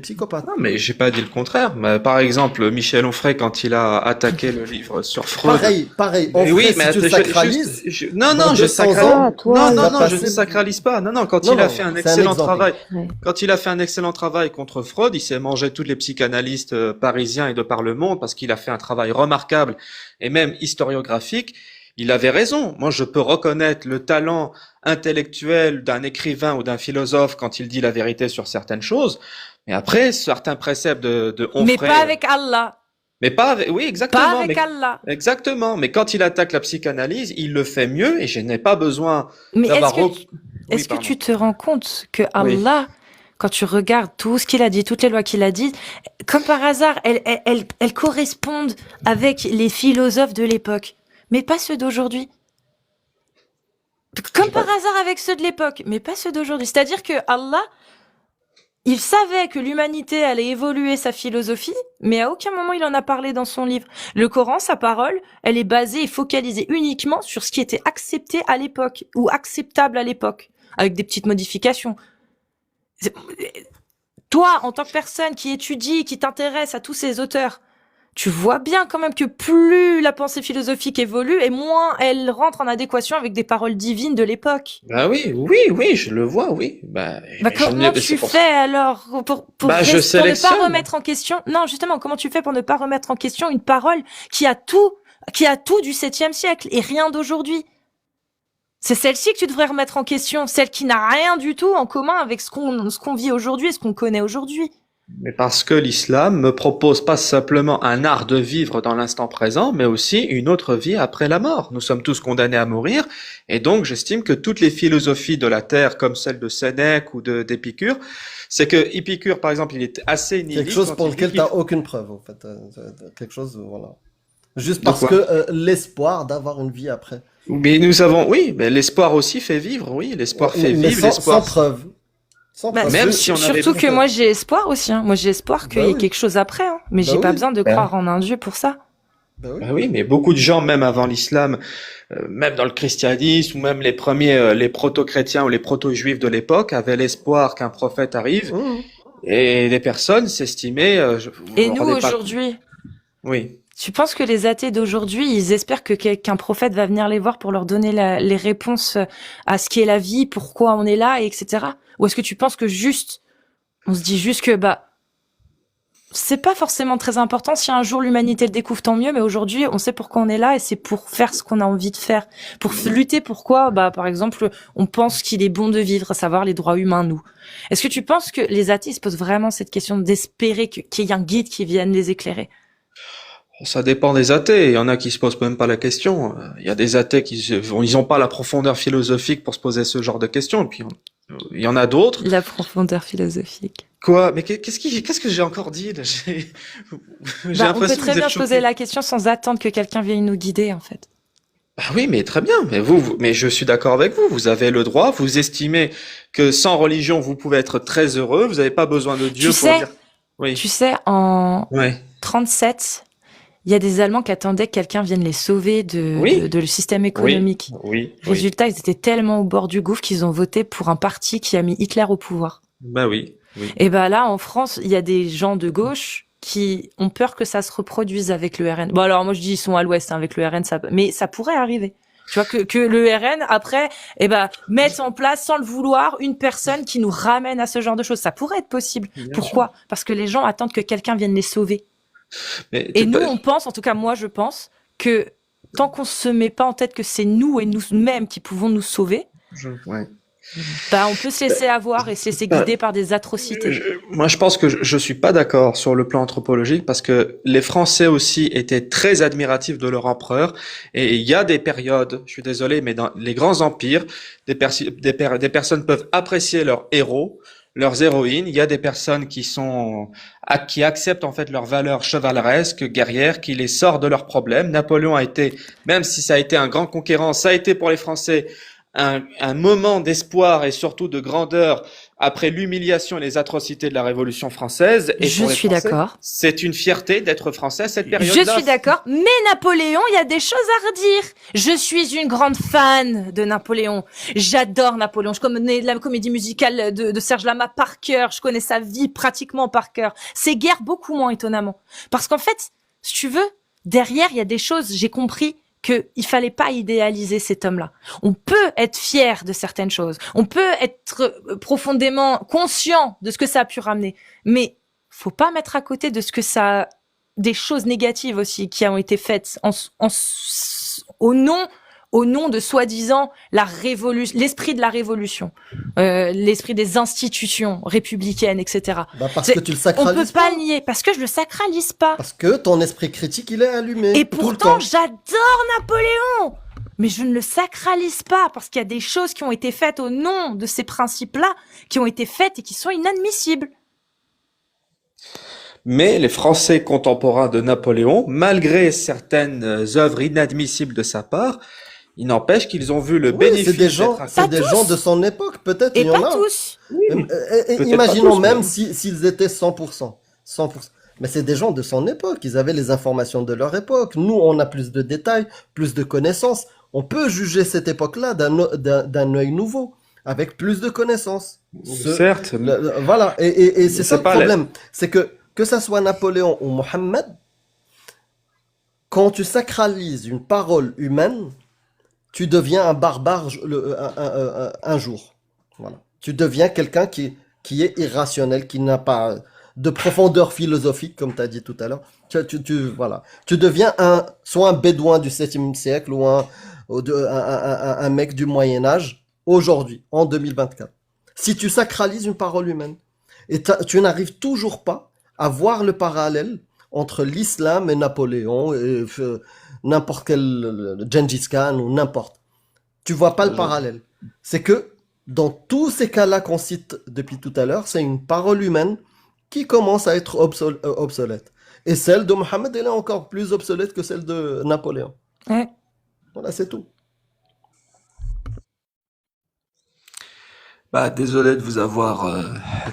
S4: psychopathes.
S5: Non, mais j'ai pas dit le contraire. Mais, par exemple, Michel Onfray, quand il a attaqué le livre sur Freud.
S4: Pareil.
S5: Mais
S4: En
S5: oui,
S4: fait,
S5: mais
S4: si tu
S5: attends,
S4: sacralises,
S5: non,
S4: dans
S5: je
S4: 200
S5: sacralise.
S4: ans,
S2: toi,
S5: Non, je ne
S4: passer-
S5: sacralise pas. Non, quand
S4: Non,
S5: il a
S4: non,
S5: fait un
S4: c'est un
S5: excellent
S4: exemple.
S5: travail,
S2: Ouais.
S5: quand il a fait un excellent travail contre Freud, il s'est mangé tous les psychanalystes parisiens et de par le monde parce qu'il a fait un travail remarquable et même historiographique. Il avait raison. Moi, je peux reconnaître le talent intellectuel d'un écrivain ou d'un philosophe quand il dit la vérité sur certaines choses. Mais après, certains préceptes de
S3: Mais
S5: Onfray,
S3: pas avec Allah.
S5: mais pas avec, oui, exactement.
S3: Pas avec
S5: mais,
S3: Allah.
S5: exactement. Mais quand il attaque la psychanalyse, il le fait mieux et je n'ai pas besoin
S3: Mais
S5: d'avoir.
S3: est-ce que tu te rends compte que Allah, quand tu regardes tout ce qu'il a dit, toutes les lois qu'il a dites, comme par hasard, elles correspondent avec les philosophes de l'époque, mais pas ceux d'aujourd'hui. Comme par hasard avec ceux de l'époque, mais pas ceux d'aujourd'hui. C'est-à-dire que Allah, il savait que l'humanité allait évoluer sa philosophie, mais à aucun moment il en a parlé dans son livre. Le Coran, sa parole, elle est basée et focalisée uniquement sur ce qui était accepté à l'époque, ou acceptable à l'époque, avec des petites modifications. Toi, en tant que personne qui étudie, qui t'intéresse à tous ces auteurs, tu vois bien quand même que plus la pensée philosophique évolue et moins elle rentre en adéquation avec des paroles divines de l'époque.
S5: Bah oui, je le vois, oui.
S3: Bah comment tu fais alors pour
S5: je
S3: ne
S5: sélectionne.
S3: pas remettre en question? Non, justement, comment tu fais pour ne pas remettre en question une parole qui a tout du 7e siècle et rien d'aujourd'hui? C'est celle-ci que tu devrais remettre en question, celle qui n'a rien du tout en commun avec ce qu'on vit aujourd'hui et ce qu'on connaît aujourd'hui.
S5: Mais parce que l'islam me propose pas simplement un art de vivre dans l'instant présent, mais aussi une autre vie après la mort. Nous sommes tous condamnés à mourir, et donc j'estime que toutes les philosophies de la terre, comme celle de Sénèque ou d'Épicure, c'est que Épicure, par exemple, il est assez nihiliste.
S4: Quelque chose pour lequel tu n'as aucune preuve, en fait. Quelque chose, voilà. Juste parce que l'espoir d'avoir une vie après.
S5: Mais nous avons, oui, mais l'espoir aussi fait vivre, oui, l'espoir fait vivre, l'espoir.
S4: Sans preuve.
S5: Même si on avait
S3: surtout que moi j'ai espoir aussi, hein. Moi j'ai espoir qu'il y ait quelque chose après, hein. Mais j'ai pas besoin de croire en un Dieu pour ça.
S5: Bah oui, mais beaucoup de gens, même avant l'islam, même dans le christianisme, ou même les premiers, les proto-chrétiens ou les proto-juifs de l'époque, avaient l'espoir qu'un prophète arrive, et les personnes s'estimaient.
S3: Et nous aujourd'hui,
S5: oui.
S3: Tu penses que les athées d'aujourd'hui, ils espèrent que qu'un prophète va venir les voir pour leur donner les réponses à ce qu'est la vie, pourquoi on est là, et etc. Ou est-ce que tu penses que on se dit juste que c'est pas forcément très important. Si un jour l'humanité le découvre, tant mieux. Mais aujourd'hui, on sait pourquoi on est là et c'est pour faire ce qu'on a envie de faire, pour lutter. Pourquoi par exemple, on pense qu'il est bon de vivre, à savoir les droits humains, nous. Est-ce que tu penses que les athées se posent vraiment cette question d'espérer qu'il y ait un guide qui vienne les éclairer?
S5: Ça dépend des athées. Il y en a qui se posent même pas la question. Il y a des athées ils ont pas la profondeur philosophique pour se poser ce genre de questions. Et puis, il y en a d'autres.
S3: La profondeur philosophique.
S5: Quoi? Mais qu'est-ce que j'ai encore dit, là? J'ai
S3: on peut très bien se poser la question sans attendre que quelqu'un vienne nous guider, en fait.
S5: Bah oui, mais très bien. Mais je suis d'accord avec vous. Vous avez le droit. Vous estimez que sans religion, vous pouvez être très heureux. Vous n'avez pas besoin de Dieu pour dire. Oui.
S3: Tu sais, en 37, il y a des Allemands qui attendaient que quelqu'un vienne les sauver de le système économique.
S5: Oui.
S3: Résultat, ils étaient tellement au bord du gouffre qu'ils ont voté pour un parti qui a mis Hitler au pouvoir.
S5: Bah oui.
S3: Et là, en France, il y a des gens de gauche qui ont peur que ça se reproduise avec le RN. Bon, alors moi je dis ils sont à l'ouest avec le RN, mais ça pourrait arriver. Tu vois que le RN après, mette en place sans le vouloir une personne qui nous ramène à ce genre de choses. Ça pourrait être possible. Pourquoi ? Parce que les gens attendent que quelqu'un vienne les sauver. Et nous, on pense, en tout cas moi je pense, que tant qu'on se met pas en tête que c'est nous et nous-mêmes qui pouvons nous sauver, on peut se laisser avoir et se laisser guider par des atrocités.
S5: Moi je pense que je suis pas d'accord sur le plan anthropologique parce que les Français aussi étaient très admiratifs de leur empereur et il y a des périodes, je suis désolé, mais dans les grands empires, des personnes peuvent apprécier leurs héros, leurs héroïnes. Il y a des personnes qui acceptent en fait leurs valeurs chevaleresques, guerrières, qui les sortent de leurs problèmes. Napoléon a été, même si ça a été un grand conquérant, ça a été pour les Français un moment d'espoir et surtout de grandeur après l'humiliation et les atrocités de la Révolution française. Et
S3: je suis d'accord.
S5: C'est une fierté d'être français à cette période-là.
S3: Je suis d'accord, mais Napoléon, il y a des choses à redire. Je suis une grande fan de Napoléon. J'adore Napoléon. Je connais la comédie musicale de Serge Lama par cœur. Je connais sa vie pratiquement par cœur. Ses guerres beaucoup moins étonnamment. Parce qu'en fait, si tu veux, derrière, il y a des choses, j'ai compris, qu'il fallait pas idéaliser cet homme-là. On peut être fier de certaines choses. On peut être profondément conscient de ce que ça a pu ramener. Mais faut pas mettre à côté de ce que ça, des choses négatives aussi qui ont été faites au nom de soi-disant la révolution, l'esprit de la révolution, l'esprit des institutions républicaines, etc.
S4: Parce que tu le sacralises.
S3: On peut pas le nier, parce que je le sacralise pas.
S4: Parce que ton esprit critique, il est allumé.
S3: Et pourtant, j'adore Napoléon. mais je ne le sacralise pas parce qu'il y a des choses qui ont été faites au nom de ces principes-là, qui ont été faites et qui sont inadmissibles.
S5: Mais les Français contemporains de Napoléon, malgré certaines œuvres inadmissibles de sa part, il n'empêche qu'ils ont vu le
S4: Oui,
S5: bénéfice d'être
S3: Pas
S4: c'est des gens
S3: tous.
S4: de son époque, peut-être,
S3: Et
S4: il y en
S3: pas
S4: a.
S3: tous.
S5: Peut-être pas
S4: Imaginons
S5: tous,
S4: même
S5: mais
S4: s'ils étaient 100%. 100%. Mais c'est des gens de son époque, ils avaient les informations de leur époque. Nous, on a plus de détails, plus de connaissances. On peut juger cette époque-là d'un œil nouveau, avec plus de connaissances.
S5: certes,
S4: Voilà, et c'est
S5: mais
S4: ça
S5: c'est
S4: le
S5: pas
S4: problème. C'est que ça soit Napoléon ou Mohammed, quand tu sacralises une parole humaine, tu deviens un barbare un jour. Voilà. Tu deviens quelqu'un qui est irrationnel, qui n'a pas de profondeur philosophique, comme tu as dit tout à l'heure. Voilà. Tu deviens soit un bédouin du 7e siècle ou un mec du Moyen Âge, aujourd'hui, en 2024. Si tu sacralises une parole humaine, et tu n'arrives toujours pas à voir le parallèle entre l'islam et Napoléon, et n'importe quel Gengis Khan ou n'importe. Tu vois pas le parallèle. C'est que dans tous ces cas-là qu'on cite depuis tout à l'heure, c'est une parole humaine qui commence à être obsolète. Et celle de Mohammed, elle est encore plus obsolète que celle de Napoléon.
S3: Ouais.
S4: Voilà, c'est tout.
S5: bah, désolé de vous avoir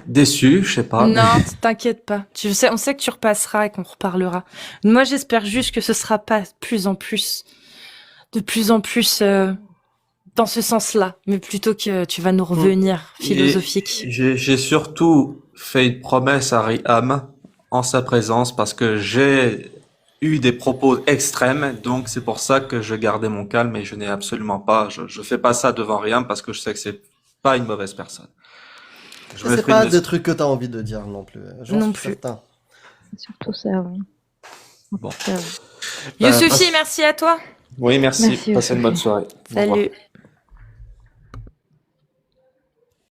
S5: déçu, je sais pas, mais
S3: Non, t'inquiète pas. Tu sais, on sait que tu repasseras et qu'on reparlera. Moi, j'espère juste que ce sera pas de plus en plus dans ce sens-là, mais plutôt que tu vas nous revenir philosophique.
S5: j'ai surtout fait une promesse à Riam en sa présence parce que j'ai eu des propos extrêmes, donc c'est pour ça que je gardais mon calme et je n'ai absolument pas, je fais pas ça devant Riam parce que je sais que c'est pas une mauvaise personne. Je me
S4: C'est
S5: ferai
S4: pas
S5: une
S4: des trucs que tu as envie de dire non plus. J'en
S3: Non
S4: suis
S3: plus.
S4: certain.
S2: C'est surtout ça, oui.
S5: Bon.
S2: Ça, oui.
S3: Youssouphi, merci à toi.
S5: Oui, merci.
S2: Merci,
S5: Passez une bonne soirée. Au revoir.
S3: Salut.